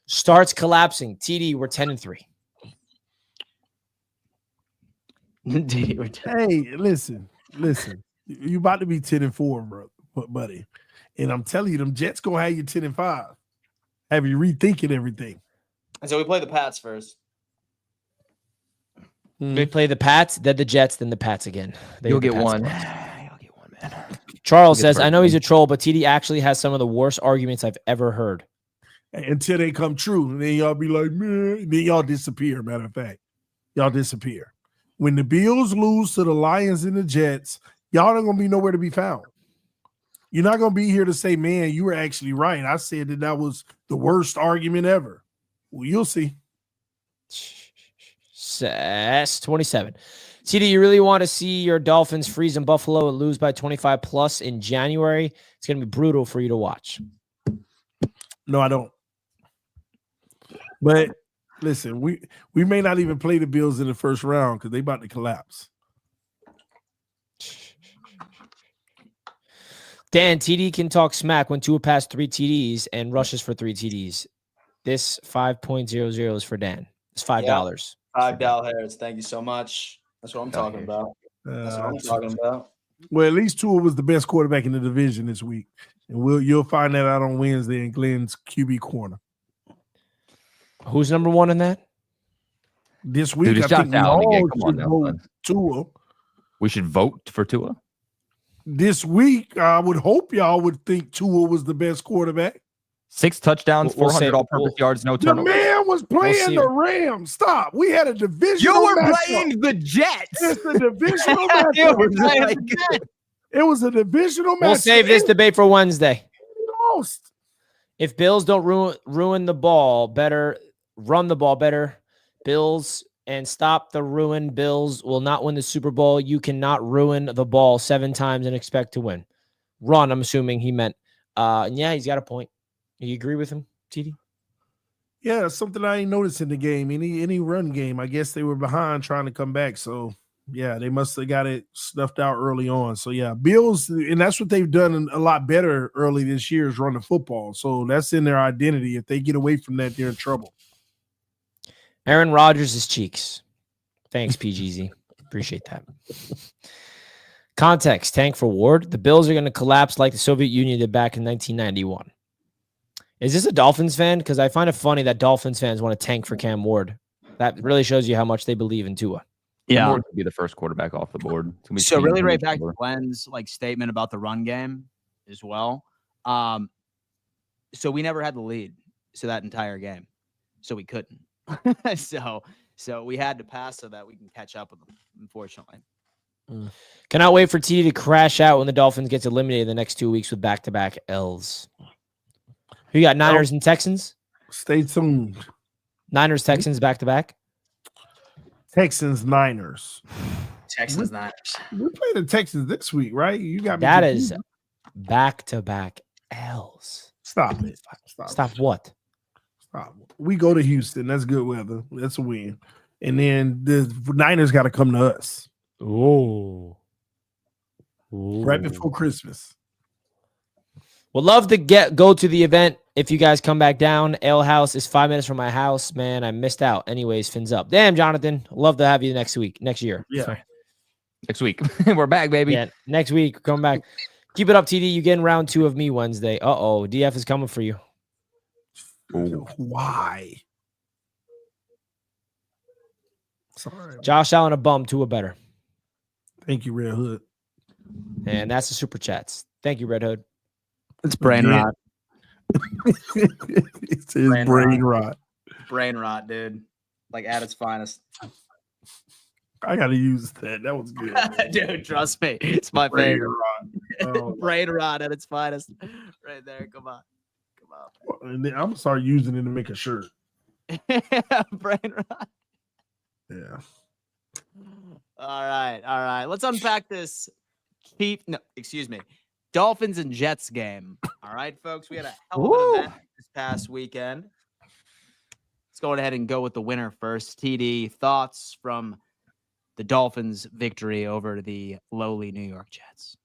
Starts collapsing. TD, we're 10-3. Hey, listen. You about to be 10-4, bro, buddy. And I'm telling you, them Jets gonna have you 10-5. Have you rethinking everything? And so we play the Pats first. They play the Pats, then the Jets, then the Pats again. You'll get one. You'll get one, man. Charles says, I know he's a troll, but TD actually has some of the worst arguments I've ever heard. Until they come true. And then y'all be like, man. Then y'all disappear, matter of fact. Y'all disappear. When the Bills lose to the Lions and the Jets, y'all not going to be nowhere to be found. You're not going to be here to say, man, you were actually right. I said that was the worst argument ever. Well, you'll see. Says 27. TD, you really want to see your Dolphins freeze in Buffalo and lose by 25 plus in January? It's going to be brutal for you to watch. No, I don't. But listen, we may not even play the Bills in the first round because they about to collapse. Dan, TD can talk smack when Tua passed 3 TDs and rushes for 3 TDs. This 5.00 is for Dan. It's $5. $5. Thank you so much. That's what I'm talking about. Well, at least Tua was the best quarterback in the division this week. And you'll find that out on Wednesday in Glenn's QB corner. Who's number 1 in that? This week, Dude, I think we all should vote Tua. We should vote for Tua? This week, I would hope y'all would think Tua was the best quarterback. 6 touchdowns, 400 all-purpose yards, no turnovers. The man was playing the Rams. Stop. We had a divisional You were matchup. playing the Jets. It's a divisional matchup. It was a divisional matchup. We'll save this debate for Wednesday. Lost. If Bills don't ruin the ball better, run the ball better, Bills and stop the ruin. Bills will not win the Super Bowl. You cannot ruin the ball 7 times and expect to win. Run, I'm assuming he meant. Yeah, he's got a point. You agree with him, TD? Yeah, something I ain't noticed in the game. Any run game, I guess they were behind trying to come back. So, yeah, they must have got it snuffed out early on. So, yeah, Bills, and that's what they've done a lot better early this year is run the football. So that's in their identity. If they get away from that, they're in trouble. Aaron Rodgers' cheeks. Thanks, PGZ. Appreciate that. Context, tank for Ward. The Bills are going to collapse like the Soviet Union did back in 1991. Is this a Dolphins fan? Because I find it funny that Dolphins fans want to tank for Cam Ward. That really shows you how much they believe in Tua. Yeah, Ward could be the first quarterback off the board. So really right back to Glenn's statement about the run game as well. So we never had the lead that entire game. So we couldn't. so we had to pass so that we can catch up with them, unfortunately. Cannot wait for T to crash out when the Dolphins gets eliminated the next 2 weeks with back-to-back L's. You got Niners and Texans? Stay tuned. Niners, Texans, back-to-back? Texans, Niners. Texans, Niners. We play the Texans this week, right? You got me. That is back-to-back L's. Stop it. Stop what? Stop. We go to Houston. That's good weather. That's a win. And then the Niners got to come to us. Oh. Right before Christmas. Would love to go to the event if you guys come back down. Ale House is 5 minutes from my house. Man, I missed out. Anyways, fins up. Damn, Jonathan. Love to have you next year. Yeah. Sorry. Next week. We're back, baby. Yeah, next week. Come back. Keep it up, TD. You getting round 2 of me Wednesday. Uh-oh. DF is coming for you. Ooh. Why? Sorry. Josh Allen a bum, Tua better. Thank you, Red Hood. And that's the super chats. Thank you, Red Hood. It's brain rot. It's his brain rot. Brain rot, dude. At its finest. I gotta use that. That was good. Dude, trust me. It's my brain favorite. rot. Brain rot at its finest. Right there. Come on. And then I'm gonna start using it to make a shirt. Brain rot. Yeah. All right. Let's unpack this. Dolphins and Jets game. All right, folks. We had a hell of an event this past weekend. Let's go ahead and go with the winner first. TD, thoughts from the Dolphins' victory over the lowly New York Jets?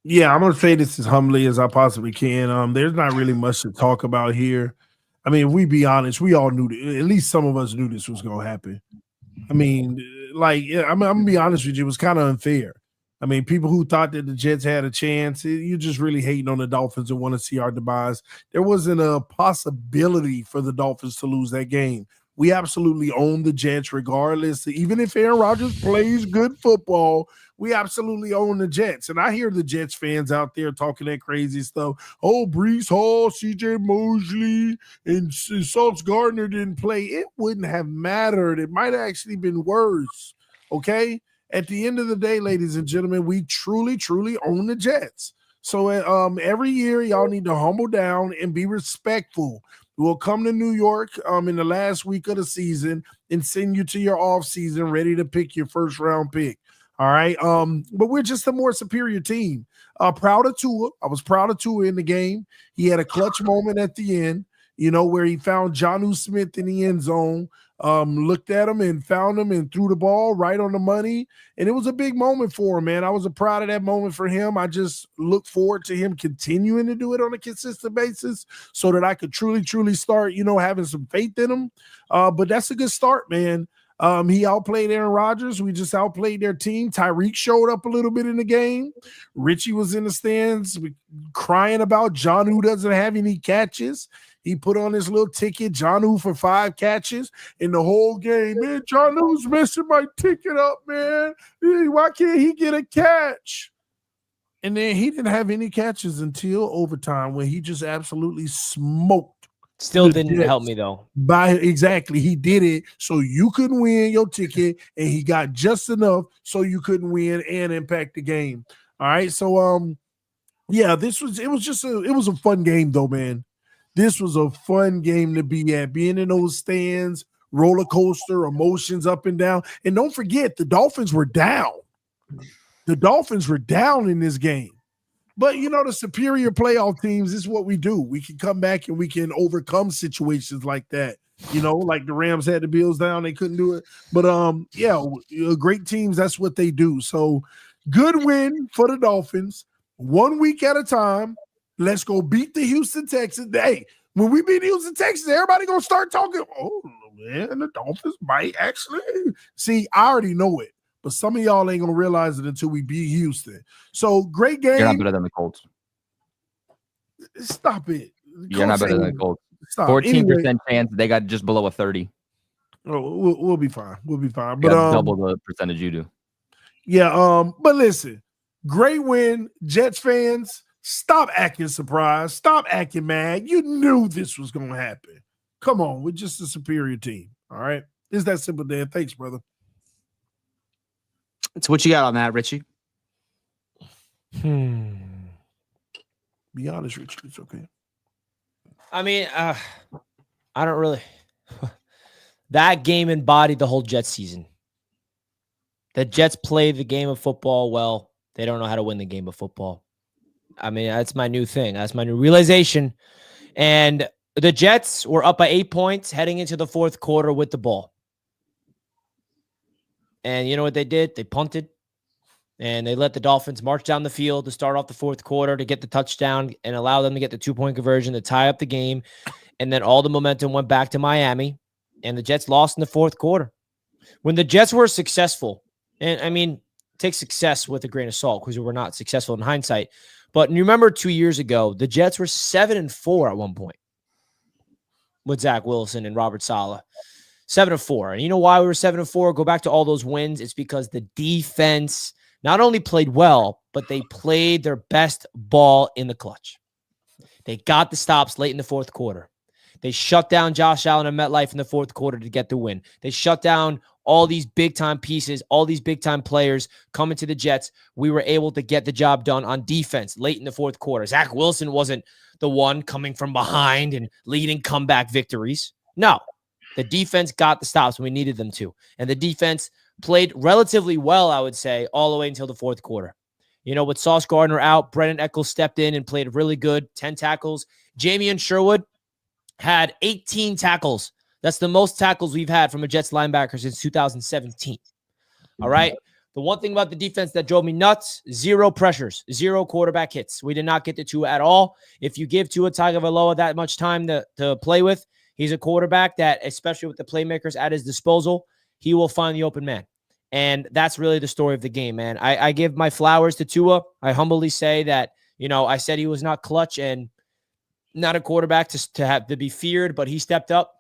Yeah, I'm gonna say this as humbly as I possibly can. There's not really much to talk about here. I mean, if we be honest, we all knew at least some of us knew this was gonna happen. I mean, I'm gonna be honest with you, it was kind of unfair. I mean, people who thought that the Jets had a chance, you're just really hating on the Dolphins and want to see our demise. There wasn't a possibility for the Dolphins to lose that game. We absolutely own the Jets regardless. Even if Aaron Rodgers plays good football, we absolutely own the Jets. And I hear the Jets fans out there talking that crazy stuff. Oh, Breece Hall, CJ Mosley, and Sauce Gardner didn't play. It wouldn't have mattered. It might have actually been worse, okay? At the end of the day, ladies and gentlemen, we truly, truly own the Jets. So every year, y'all need to humble down and be respectful. We'll come to New York in the last week of the season and send you to your off season ready to pick your first round pick. All right. But we're just a more superior team. Proud of Tua. I was proud of Tua in the game. He had a clutch moment at the end, where he found Jonnu Smith in the end zone, looked at him and found him and threw the ball right on the money. And it was a big moment for him, man. I was proud of that moment for him. I just look forward to him continuing to do it on a consistent basis so that I could truly, truly start, having some faith in him. But that's a good start, man. He outplayed Aaron Rodgers. We just outplayed their team. Tyreek showed up a little bit in the game. Richie was in the stands crying about Jonnu doesn't have any catches. He put on his little ticket, Jonnu for 5 catches in the whole game. Man, Jonnu's messing my ticket up, man. Why can't he get a catch? And then he didn't have any catches until overtime when he just absolutely smoked. Still didn't help me though. Exactly. He did it so you couldn't win your ticket, and he got just enough so you couldn't win and impact the game. All right. So yeah, it was a fun game though, man. This was a fun game to be at. Being in those stands, roller coaster, emotions up and down. And don't forget, the Dolphins were down. The Dolphins were down in this game. But, the superior playoff teams, this is what we do. We can come back and we can overcome situations like that. Like the Rams had the Bills down. They couldn't do it. But, great teams, that's what they do. So, good win for the Dolphins. 1 week at a time. Let's go beat the Houston Texans. Hey, when we beat Houston Texans, everybody going to start talking. Oh, man, the Dolphins might actually. See, I already know it. But some of y'all ain't going to realize it until we beat Houston. So, great game. You're not better than the Colts. Stop it. You're not better than the Colts. 14% chance. They got just below a 30. Oh, we'll be fine. We'll be fine. But But double the percentage you do. Yeah. But listen, great win, Jets fans. Stop acting surprised. Stop acting mad. You knew this was going to happen. Come on. We're just a superior team. All right. It's that simple, Dan. Thanks, brother. So what you got on that, Richie? Be honest, Richie. It's okay. I mean, I don't really. That game embodied the whole Jets season. The Jets play the game of football well. They don't know how to win the game of football. I mean, that's my new thing. That's my new realization. And the Jets were up by 8 points heading into the fourth quarter with the ball. And you know what they did? They punted. And they let the Dolphins march down the field to start off the fourth quarter to get the touchdown and allow them to get the 2-point conversion to tie up the game. And then all the momentum went back to Miami. And the Jets lost in the fourth quarter. When the Jets were successful, and I mean, take success with a grain of salt because we were not successful in hindsight. But you remember 2 years ago, the Jets were 7-4 at one point with Zach Wilson and Robert Saleh. 7-4. And you know why we were 7-4? Go back to all those wins. It's because the defense not only played well, but they played their best ball in the clutch. They got the stops late in the fourth quarter. They shut down Josh Allen and MetLife in the fourth quarter to get the win. They shut down all these big-time pieces, all these big-time players coming to the Jets, we were able to get the job done on defense late in the fourth quarter. Zach Wilson wasn't the one coming from behind and leading comeback victories. No, the defense got the stops when we needed them to. And the defense played relatively well, I would say, all the way until the fourth quarter. You know, with Sauce Gardner out, Brennan Eccles stepped in and played really good, 10 tackles. Jamian Sherwood had 18 tackles. That's the most tackles we've had from a Jets linebacker since 2017. All right? The one thing about the defense that drove me nuts, 0 pressures, 0 quarterback hits. We did not get to Tua at all. If you give Tua Tagovailoa that much time to play with, he's a quarterback that, especially with the playmakers at his disposal, he will find the open man. And that's really the story of the game, man. I give my flowers to Tua. I humbly say that, you know, I said he was not clutch and not a quarterback to be feared, but he stepped up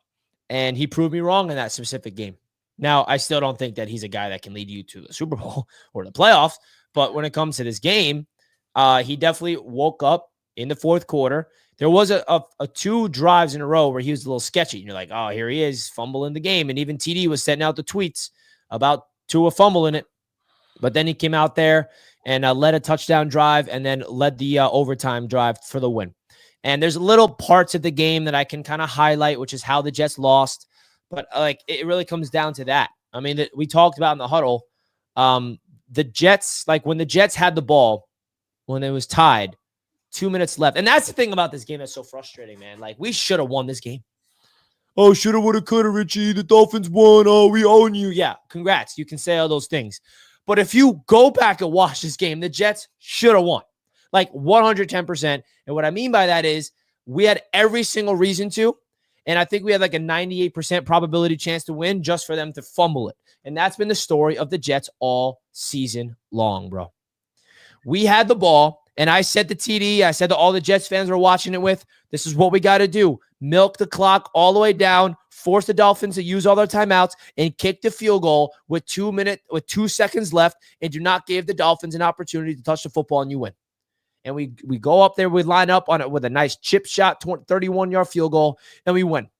and he proved me wrong in that specific game. Now, I still don't think that he's a guy that can lead you to the Super Bowl or the playoffs, but when it comes to this game, he definitely woke up in the fourth quarter. There was a 2 drives in a row where he was a little sketchy, and you're like, oh, here he is, fumbling the game. And even TD was sending out the tweets about Tua fumbling it. But then he came out there and led a touchdown drive and then led the overtime drive for the win. And there's little parts of the game that I can kind of highlight, which is how the Jets lost. But like it really comes down to that. I mean, we talked about in the huddle, the Jets, like when the Jets had the ball, when it was tied, 2 minutes left. And that's the thing about this game that's so frustrating, man. Like we should have won this game. Oh, shoulda, woulda, coulda, Richie. The Dolphins won. Oh, we own you. Yeah, congrats. You can say all those things. But if you go back and watch this game, the Jets should have won. Like 110%. And what I mean by that is we had every single reason to. And I think we had like a 98% probability chance to win just for them to fumble it. And that's been the story of the Jets all season long, bro. We had the ball, and I said to TD, I said to all the Jets fans we're watching it with, this is what we got to do. Milk the clock all the way down, force the Dolphins to use all their timeouts, and kick the field goal with 2 seconds left, and do not give the Dolphins an opportunity to touch the football, and you win. And we go up there, we line up on it with a nice chip shot, 31-yard field goal, and we win.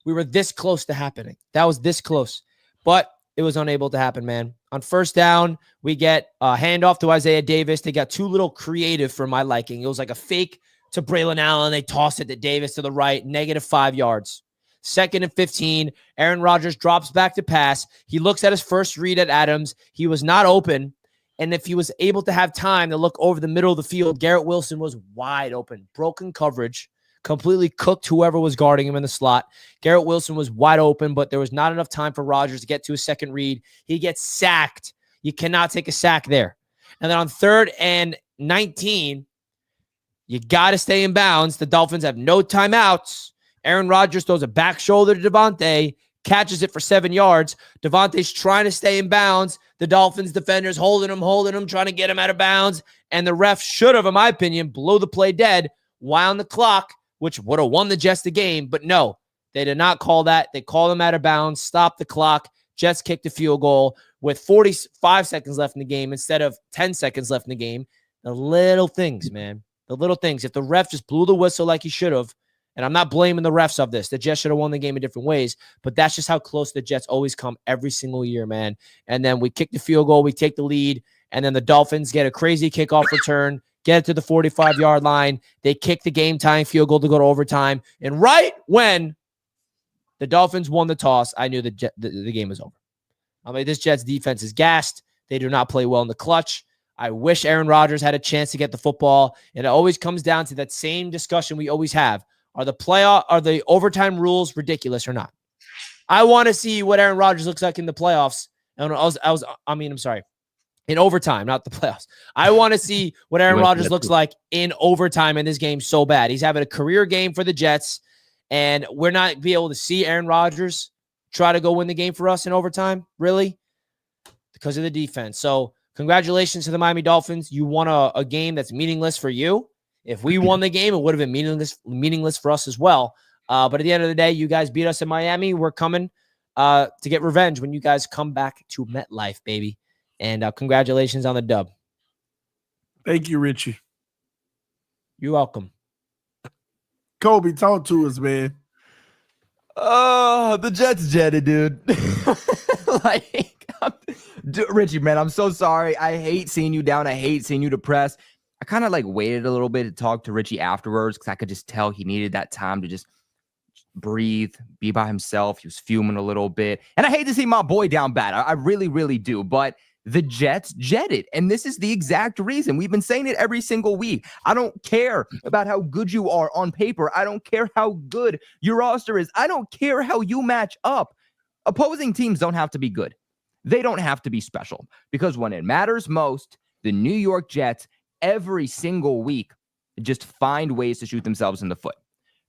We were this close to happening. That was this close. But it was unable to happen, man. On first down, we get a handoff to Isaiah Davis. They got too little creative for my liking. It was like a fake to Braylon Allen. They tossed it to Davis to the right, -5 yards. 2nd and 15. Aaron Rodgers drops back to pass. He looks at his first read at Adams. He was not open. And if he was able to have time to look over the middle of the field, Garrett Wilson was wide open. Broken coverage. Completely cooked whoever was guarding him in the slot. Garrett Wilson was wide open, but there was not enough time for Rodgers to get to a second read. He gets sacked. You cannot take a sack there. And then on 3rd and 19, you got to stay in bounds. The Dolphins have no timeouts. Aaron Rodgers throws a back shoulder to Devontae, catches it for 7 yards. Devontae's trying to stay in bounds. The Dolphins defenders holding him, trying to get him out of bounds. And the ref should have, in my opinion, blow the play dead, wound the clock, which would have won the Jets the game. But no, they did not call that. They called him out of bounds, stopped the clock. Jets kicked the field goal with 45 seconds left in the game instead of 10 seconds left in the game. The little things, man. The little things. If the ref just blew the whistle like he should have, and I'm not blaming the refs of this. The Jets should have won the game in different ways, but that's just how close the Jets always come every single year, man. And then we kick the field goal, we take the lead, and then the Dolphins get a crazy kickoff return, get it to the 45-yard line. They kick the game-tying field goal to go to overtime. And right when the Dolphins won the toss, I knew the game was over. I mean, this Jets defense is gassed. They do not play well in the clutch. I wish Aaron Rodgers had a chance to get the football. And it always comes down to that same discussion we always have. Are the overtime rules ridiculous or not? I want to see what Aaron Rodgers looks like in the playoffs. In overtime, not the playoffs. I want to see what Aaron Rodgers looks like in overtime in this game so bad. He's having a career game for the Jets, and we're not be able to see Aaron Rodgers try to go win the game for us in overtime, really, because of the defense. So congratulations to the Miami Dolphins. You won a game that's meaningless for you. If we won the game, it would have been meaningless for us as well. But at the end of the day, you guys beat us in Miami. We're coming to get revenge when you guys come back to MetLife, baby. And congratulations on the dub. Thank you, Richie. You're welcome. Kobe, talk to us, man. Oh, the Jets jetted, dude. Richie, man, I'm so sorry. I hate seeing you down. I hate seeing you depressed. I kind of waited a little bit to talk to Richie afterwards because I could just tell he needed that time to just breathe, be by himself. He was fuming a little bit. And I hate to see my boy down bad. I really, really do. But the Jets jetted. And this is the exact reason. We've been saying it every single week. I don't care about how good you are on paper. I don't care how good your roster is. I don't care how you match up. Opposing teams don't have to be good. They don't have to be special. Because when it matters most, the New York Jets, every single week, just find ways to shoot themselves in the foot.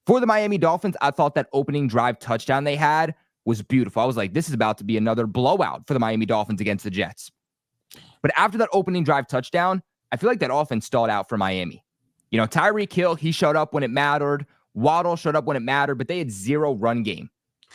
For the Miami Dolphins, I thought that opening drive touchdown they had was beautiful. I was like, this is about to be another blowout for the Miami Dolphins against the Jets. But after that opening drive touchdown, I feel like that offense stalled out for Miami. Tyreek Hill, he showed up when it mattered. Waddle showed up when it mattered, but they had zero run game.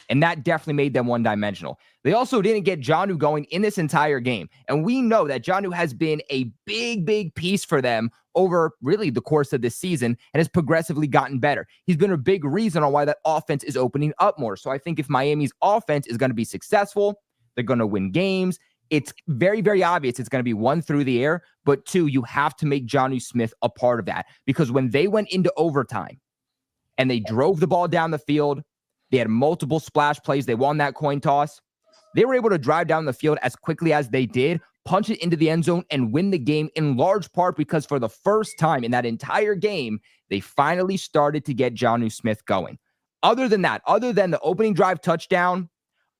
And that definitely made them one-dimensional. They also didn't get Jonnu going in this entire game. And we know that Jonnu has been a big, big piece for them over really the course of this season and has progressively gotten better. He's been a big reason on why that offense is opening up more. So I think if Miami's offense is going to be successful, they're going to win games. It's very, very obvious it's going to be one through the air, but two, you have to make Jonnu Smith a part of that. Because when they went into overtime and they drove the ball down the field, they had multiple splash plays. They won that coin toss. They were able to drive down the field as quickly as they did, punch it into the end zone, and win the game in large part because for the first time in that entire game, they finally started to get Jonnu Smith going. Other than that, other than the opening drive touchdown,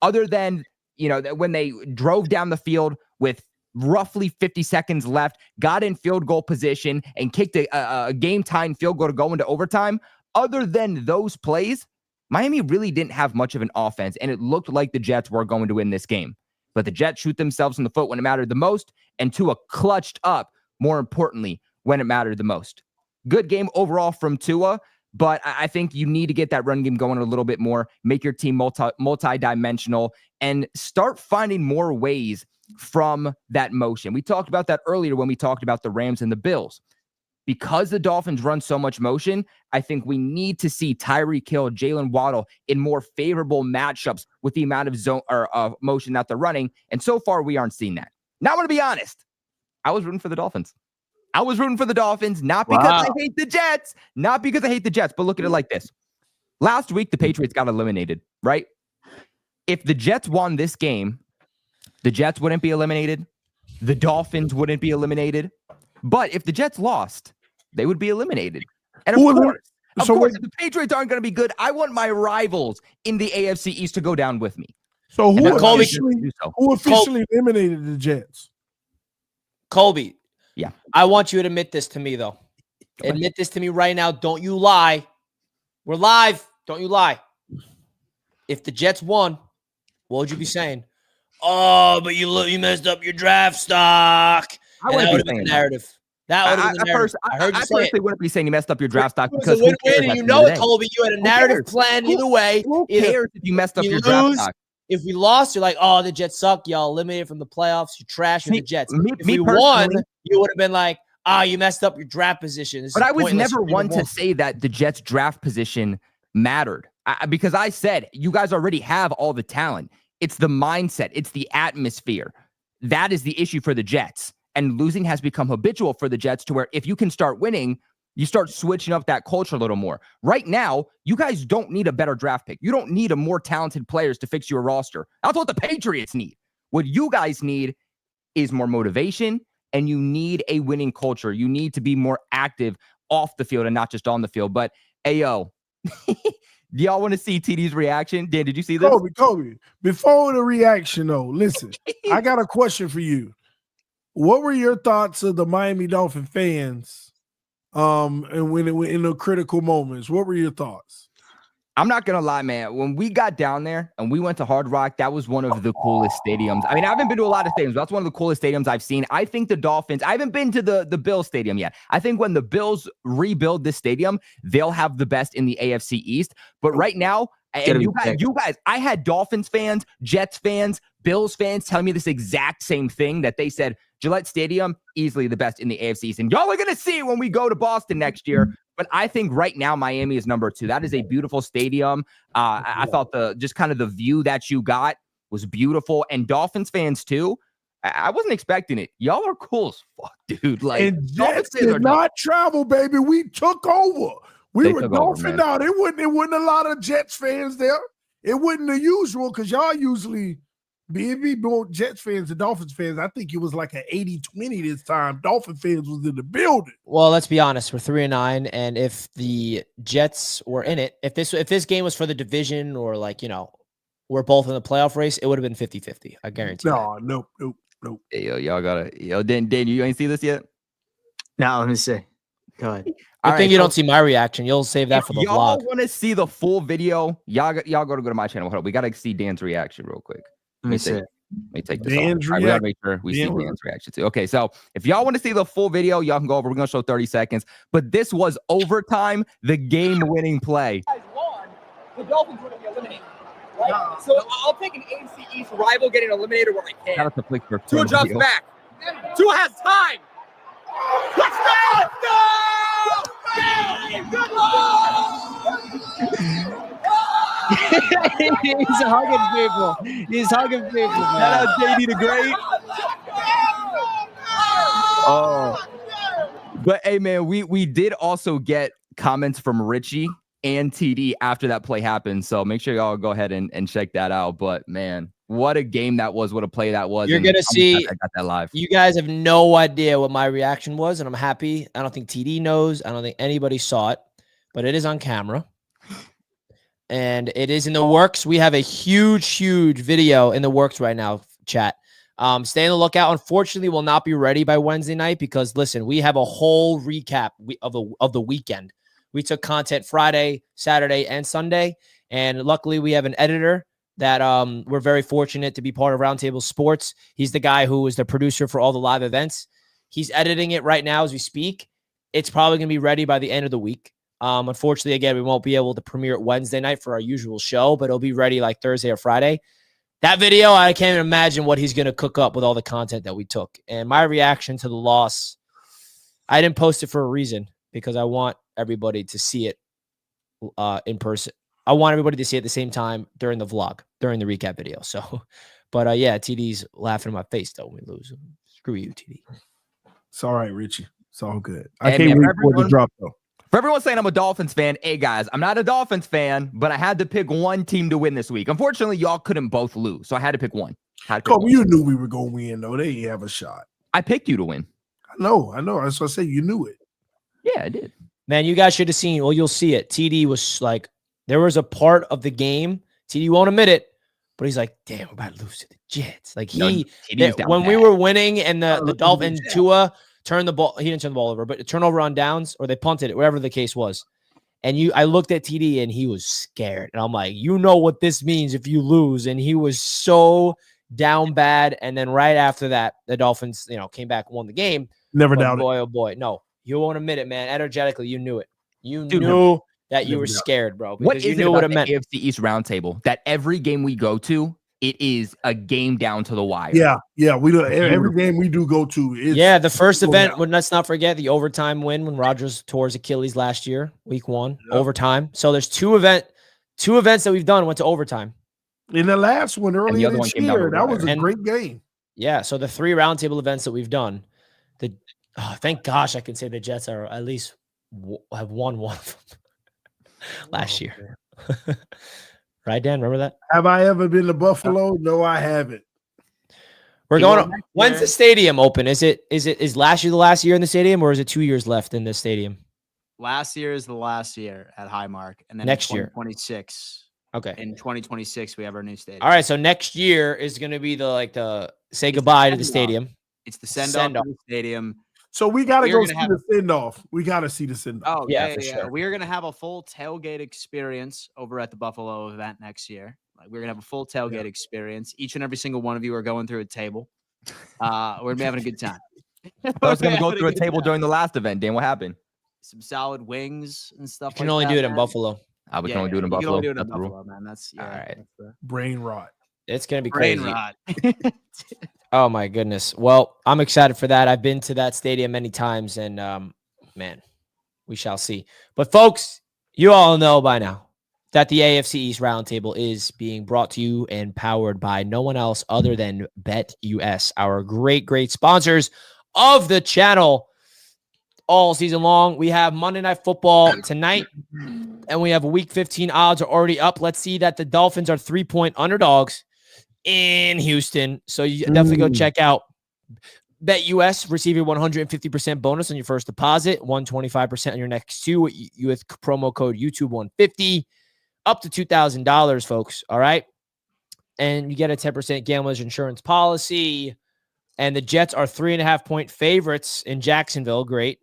other than, when they drove down the field with roughly 50 seconds left, got in field goal position, and kicked a game-tying field goal to go into overtime, other than those plays, Miami really didn't have much of an offense, and it looked like the Jets were going to win this game. But the Jets shoot themselves in the foot when it mattered the most, and Tua clutched up, more importantly, when it mattered the most. Good game overall from Tua, but I think you need to get that run game going a little bit more, make your team multi-dimensional, and start finding more ways from that motion. We talked about that earlier when we talked about the Rams and the Bills. Because the Dolphins run so much motion, I think we need to see Tyreek Hill, Jalen Waddle in more favorable matchups with the amount of zone or motion that they're running. And so far, we aren't seeing that. Now, I'm going to be honest. I was rooting for the Dolphins. Not because I hate the Jets, but look at it like this. Last week, the Patriots got eliminated, right? If the Jets won this game, the Jets wouldn't be eliminated. The Dolphins wouldn't be eliminated. But if the Jets lost, they would be eliminated. And of course, if the Patriots aren't going to be good, I want my rivals in the AFC East to go down with me. So who officially eliminated the Jets? Colby. Yeah. I want you to admit this to me, though. Admit this to me right now. Don't you lie. We're live. Don't you lie. If the Jets won, what would you be saying? Oh, but you messed up your draft stock. That would have been the narrative. That would have been the narrative. I heard you say personally wouldn't be saying you messed up your draft stock because you know it, Colby. You had a narrative plan either way. Who cares if you messed up your draft stock? If we lost, you're like, oh, the Jets suck. Y'all eliminated from the playoffs. You trash the Jets. If we won, you would have been like, you messed up your draft position. But I was never one to say that the Jets draft position mattered because I said you guys already have all the talent. It's the mindset. It's the atmosphere. That is the issue for the Jets. And losing has become habitual for the Jets to where if you can start winning, you start switching up that culture a little more. Right now, you guys don't need a better draft pick. You don't need a more talented players to fix your roster. That's what the Patriots need. What you guys need is more motivation, and you need a winning culture. You need to be more active off the field and not just on the field. But, ayo, do y'all want to see TD's reaction? Dan, did you see this? Kobe, before the reaction, though, listen, I got a question for you. What were your thoughts of the Miami Dolphin fans and when in the critical moments? What were your thoughts? I'm not going to lie, man. When we got down there and we went to Hard Rock, that was one of the coolest stadiums. I mean, I haven't been to a lot of stadiums, but that's one of the coolest stadiums I've seen. I think the Dolphins, I haven't been to the Bills stadium yet. I think when the Bills rebuild this stadium, they'll have the best in the AFC East. But right now, and you guys, I had Dolphins fans, Jets fans, Bills fans telling me this exact same thing, that they said Gillette Stadium, easily the best in the AFC East. And y'all are going to see it when we go to Boston next year. But I think right now Miami is number 2. That is a beautiful stadium. I thought just kind of the view that you got was beautiful. And Dolphins fans too. I wasn't expecting it. Y'all are cool as fuck, dude. Like, and Jets did not travel, baby. We took over. We were Dolphin out. It wasn't a lot of Jets fans there. It wasn't the usual because y'all usually be both Jets fans and Dolphins fans. I think it was like an 80-20 this time. Dolphin fans was in the building. Well, let's be honest. We're 3-9, and if the Jets were in it, if this game was for the division or like, you know, we're both in the playoff race, it would have been 50-50. I guarantee. Nope. Hey, y'all gotta. Dan, you ain't see this yet? No, let me see. Go ahead. I think you don't see my reaction. You'll save that for the vlog. Y'all want to see the full video? Y'all go to my channel. Hold up. We gotta see Dan's reaction real quick. Let me take this off. Right, we gotta make sure we see Dan's reaction too. Okay, so if y'all want to see the full video, y'all can go over. We're gonna show 30 seconds. But this was overtime, the game-winning play. The Dolphins would be eliminated. Right? So I'll take an AFC East rival getting eliminated where I can. Tua drops back. Tua has time. Let's go! He's hugging people. He's hugging people. Shout out JD the Great. Oh, but hey, man, we did also get comments from Richie and TD after that play happened. So make sure y'all go ahead and check that out. But man, what a game that was. What a play that was. You're going to see. I got that live. You guys have no idea what my reaction was, and I'm happy. I don't think TD knows. I don't think anybody saw it, but it is on camera. And it is in the works. We have a huge video in the works right now, chat. Stay on the lookout. Unfortunately, we'll not be ready by Wednesday night because, listen, we have a whole recap of the weekend. We took content Friday, Saturday, and Sunday. And luckily, we have an editor that we're very fortunate to be part of Roundtable Sports. He's the guy who is the producer for all the live events. He's editing it right now as we speak. It's probably going to be ready by the end of the week. Unfortunately, again, we won't be able to premiere it Wednesday night for our usual show, but it'll be ready like Thursday or Friday. That video, I can't even imagine what he's going to cook up with all the content that we took. And my reaction to the loss, I didn't post it for a reason because I want everybody to see it in person. I want everybody to see it at the same time during the vlog, during the recap video. So, but yeah, TD's laughing in my face though when we lose. Screw you, TD. It's all right, Richie. It's all good. I can't wait for the drop though. For everyone saying I'm a Dolphins fan, hey guys, I'm not a Dolphins fan, but I had to pick one team to win this week. Unfortunately, y'all couldn't both lose, so I had to pick one. You knew we were going to win, though. They didn't have a shot. I picked you to win. I know. That's what I said. You knew it. Yeah, I did. Man, you guys should have seen. Well, you'll see it. TD was like, there was a part of the game. TD won't admit it, but he's like, damn, we're about to lose to the Jets. Like when we were winning and the Dolphins, Tua turned the ball. He didn't turn the ball over, but turnover on downs or they punted it, whatever the case was. And I looked at TD and he was scared. And I'm like, you know what this means if you lose. And he was so down bad. And then right after that, the Dolphins, came back and won the game. Never doubted. Boy, oh boy. No, you won't admit it, man. Energetically, you knew it. You knew that you were scared, bro. What is it about the AFC East Roundtable that every game we go to, it is a game down to the wire? Yeah. We do every game we do go to. The first event. Let's not forget the overtime win when Rodgers tore his Achilles last year, week 1, overtime. So there's two events that we've done went to overtime. In the last one earlier this year, that was a great game. Yeah. So the 3 Roundtable events that we've done, thank gosh I can say the Jets are at least have won one of them last year. Right, Dan? Remember that? Have I ever been to Buffalo? No, I haven't. We're going. When's the stadium open? Is last year the last year in the stadium, or is it 2 years left in the stadium? Last year is the last year at Highmark, and then next year, 2026. Okay. In 2026, we have our new stadium. All right, so next year is going to be the say goodbye to the stadium. It's the send off to the stadium. So we got to go see the send-off. We got to see the send-off. Oh, yeah. Sure. We're going to have a full tailgate experience over at the Buffalo event next year. We're going to have a full tailgate experience. Each and every single one of you are going through a table. We're going to be having a good time. I was going to go through a table during the last event. Dan, what happened? Some solid wings and stuff like that. You can only do it in Buffalo. We can only do it in Buffalo. You can only do it in Buffalo, man. That's all right. Brain rot. It's going to be brain crazy. Rot. Oh my goodness. Well, I'm excited for that. I've been to that stadium many times and man, we shall see. But folks, you all know by now, that the AFC East Roundtable is being brought to you and powered by no one else other than BetUS, our great sponsors of the channel all season long. We have Monday Night Football tonight, and we have Week 15 odds are already up. Let's see that the Dolphins are 3-point underdogs in Houston. So you definitely go check out BetUS, receive your 150% bonus on your first deposit, 125% on your next two with promo code YouTube150, up to $2,000, folks. All right. And you get a 10% gambler's insurance policy. And the Jets are 3.5-point favorites in Jacksonville. Great.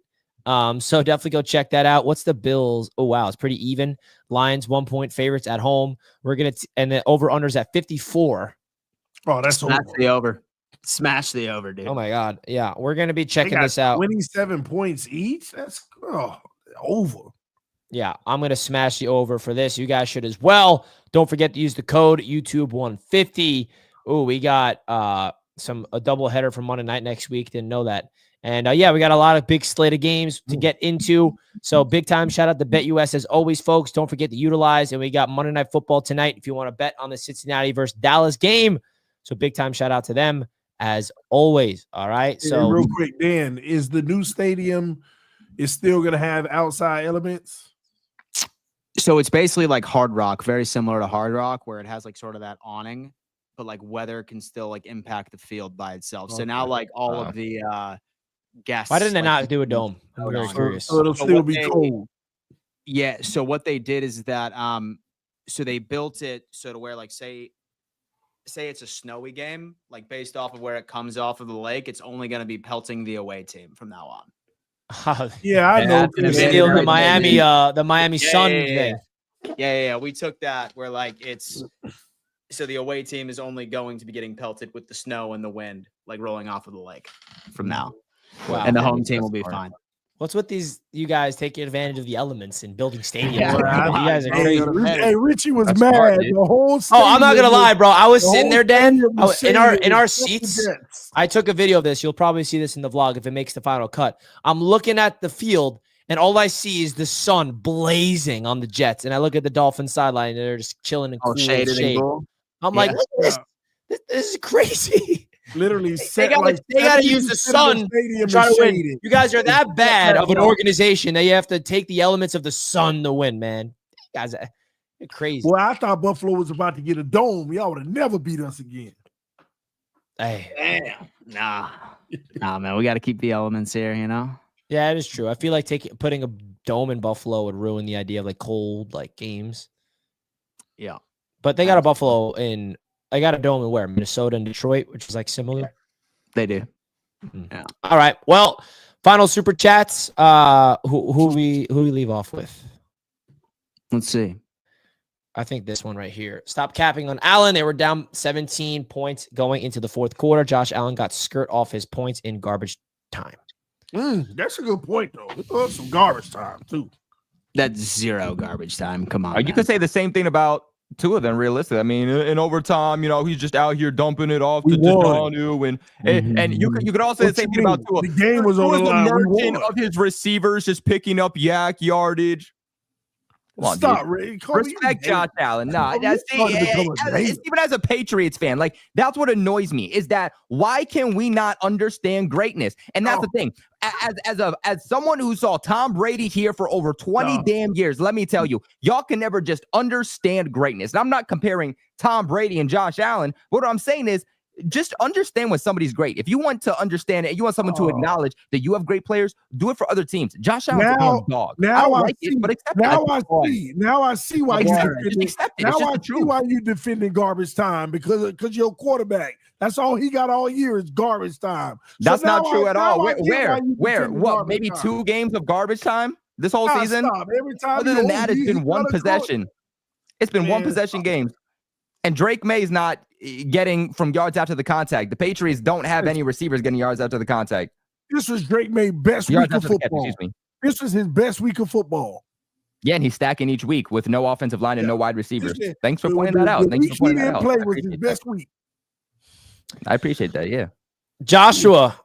So definitely go check that out. What's the Bills? Oh, wow. It's pretty even. Lions 1-point favorites at home. We're going to, and the over-under's at 54. Oh, that's the over. Smash the over, dude. Oh my God. Yeah. We're going to be checking this out. 27 points each. That's over. Yeah. I'm going to smash the over for this. You guys should as well. Don't forget to use the code YouTube150. Oh, we got a double header for Monday night next week. Didn't know that. And we got a lot of big slate of games to get into. So big time shout out to BetUS as always, folks. Don't forget to utilize. And we got Monday Night Football tonight if you want to bet on the Cincinnati versus Dallas game. So big time shout out to them as always. All right. So real quick, Dan, is the new stadium still going to have outside elements? So it's basically like Hard Rock, very similar to Hard Rock, where it has like sort of that awning, but like weather can still like impact the field by itself. So now like all of the guests. Why didn't they like, not do a dome? I'm very curious. So it'll still be cold. Yeah. So what they did is that so they built it so to where like say it's a snowy game, like based off of where it comes off of the lake, it's only going to be pelting the away team from now on. Yeah, I know. The Miami Sun thing. Yeah. We took that where like it's so the away team is only going to be getting pelted with the snow and the wind, like rolling off of the lake from now. Wow. And the home team will be fine. What's with you guys taking advantage of the elements and building stadiums? Yeah. You guys are crazy. Hey, Richie was mad the whole Oh, I'm not gonna lie, bro. I was sitting there, Dan. In our seats. I took a video of this. You'll probably see this in the vlog if it makes the final cut. I'm looking at the field, and all I see is the sun blazing on the Jets. And I look at the Dolphins sideline, and they're just chilling in cool shade. I'm like, this is crazy. Literally, they got to use the sun to try to win. You guys are that bad of an organization that you have to take the elements of the sun to win, man. You guys are crazy. Well, I thought Buffalo was about to get a dome. Y'all would have never beat us again. Hey, damn. Nah, man. We got to keep the elements here, you know? Yeah, it is true. I feel like putting a dome in Buffalo would ruin the idea of like cold games. Yeah. But they got a Buffalo in. I got a dome in where? Minnesota and Detroit, which is like similar. They do. Mm-hmm. Yeah. All right. Well, final super chats. Who we leave off with? Let's see. I think this one right here. Stop capping on Allen. They were down 17 points going into the fourth quarter. Josh Allen got skirt off his points in garbage time. That's a good point, though. We love some garbage time too. That's zero garbage time. Come on. You could say the same thing about two of them, realistically. I mean, in overtime, he's just out here dumping it off to Jonnu, and you could also say the same thing about Tua. The game was on the line. Merchant of his receivers just picking up yak yardage. Stop, Ray. Respect Josh Allen. Nah, even as a Patriots fan, like that's what annoys me is that why can we not understand greatness? And that's the thing. As someone who saw Tom Brady here for over 20 damn years, let me tell you, y'all can never just understand greatness. And I'm not comparing Tom Brady and Josh Allen. What I'm saying is just understand when somebody's great. If you want to understand it, you want someone to acknowledge that you have great players, do it for other teams. Josh Allen's a dog. Now I see why you defending garbage time because your quarterback. That's all he got all year is garbage time. That's not true at all. Where? What? Maybe 2 games of garbage time this whole season? Every time other than that, it's been one possession. It's been one possession games. And Drake May's not getting from yards after the contact. The Patriots don't have any receivers getting yards after the contact. This was Drake May's best week of football. This was his best week of football. Yeah, and he's stacking each week with no offensive line and no wide receivers. Thanks for pointing that out. Thanks for pointing that out. Play was his best week. I appreciate that. Yeah. Joshua,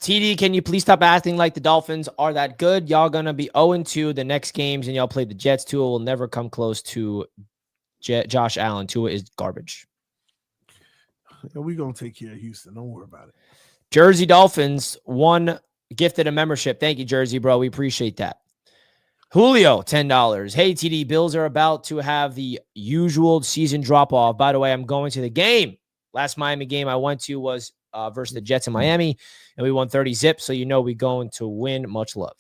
TD, can you please stop acting like the Dolphins are that good? Y'all gonna be 0-2 the next games, and y'all play the Jets too. It will never come close to Josh Allen. Tua is garbage. We're going to take care of Houston. Don't worry about it. Jersey Dolphins, one gifted a membership. Thank you, Jersey, bro. We appreciate that. Julio, $10. Hey, TD, Bills are about to have the usual season drop-off. By the way, I'm going to the game. Last Miami game I went to was versus the Jets in Miami, and we won 30-0, so you know we're going to win. Much love.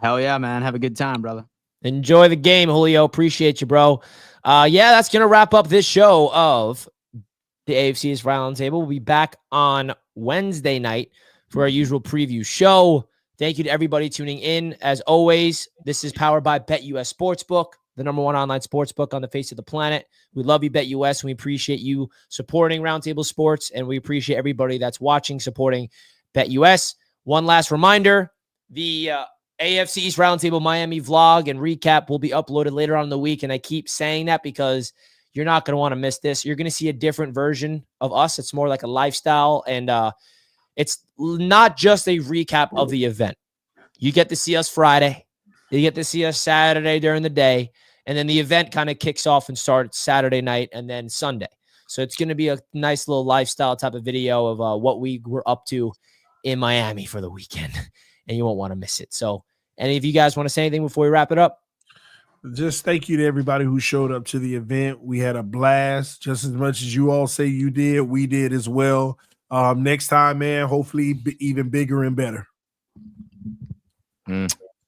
Hell yeah, man. Have a good time, brother. Enjoy the game, Julio. Appreciate you, bro. Yeah, that's going to wrap up this show of the AFC East Roundtable. We'll be back on Wednesday night for our usual preview show. Thank you to everybody tuning in. As always, this is powered by BetUS Sportsbook, the #1 online sportsbook on the face of the planet. We love you, BetUS, and we appreciate you supporting Roundtable Sports, and we appreciate everybody that's watching, supporting BetUS. One last reminder, the AFC East Roundtable Miami vlog and recap will be uploaded later on in the week, and I keep saying that because you're not going to want to miss this. You're going to see a different version of us. It's more like a lifestyle, and it's not just a recap of the event. You get to see us Friday. You get to see us Saturday during the day. And then the event kind of kicks off and starts Saturday night and then Sunday. So it's going to be a nice little lifestyle type of video of what we were up to in Miami for the weekend. And you won't want to miss it. So any of you guys want to say anything before we wrap it up? Just thank you to everybody who showed up to the event. We had a blast. Just as much as you all say you did, we did as well. Next time, man, hopefully even bigger and better.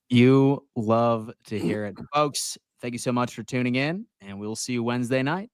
You love to hear it. Folks, thank you so much for tuning in, and we'll see you Wednesday night.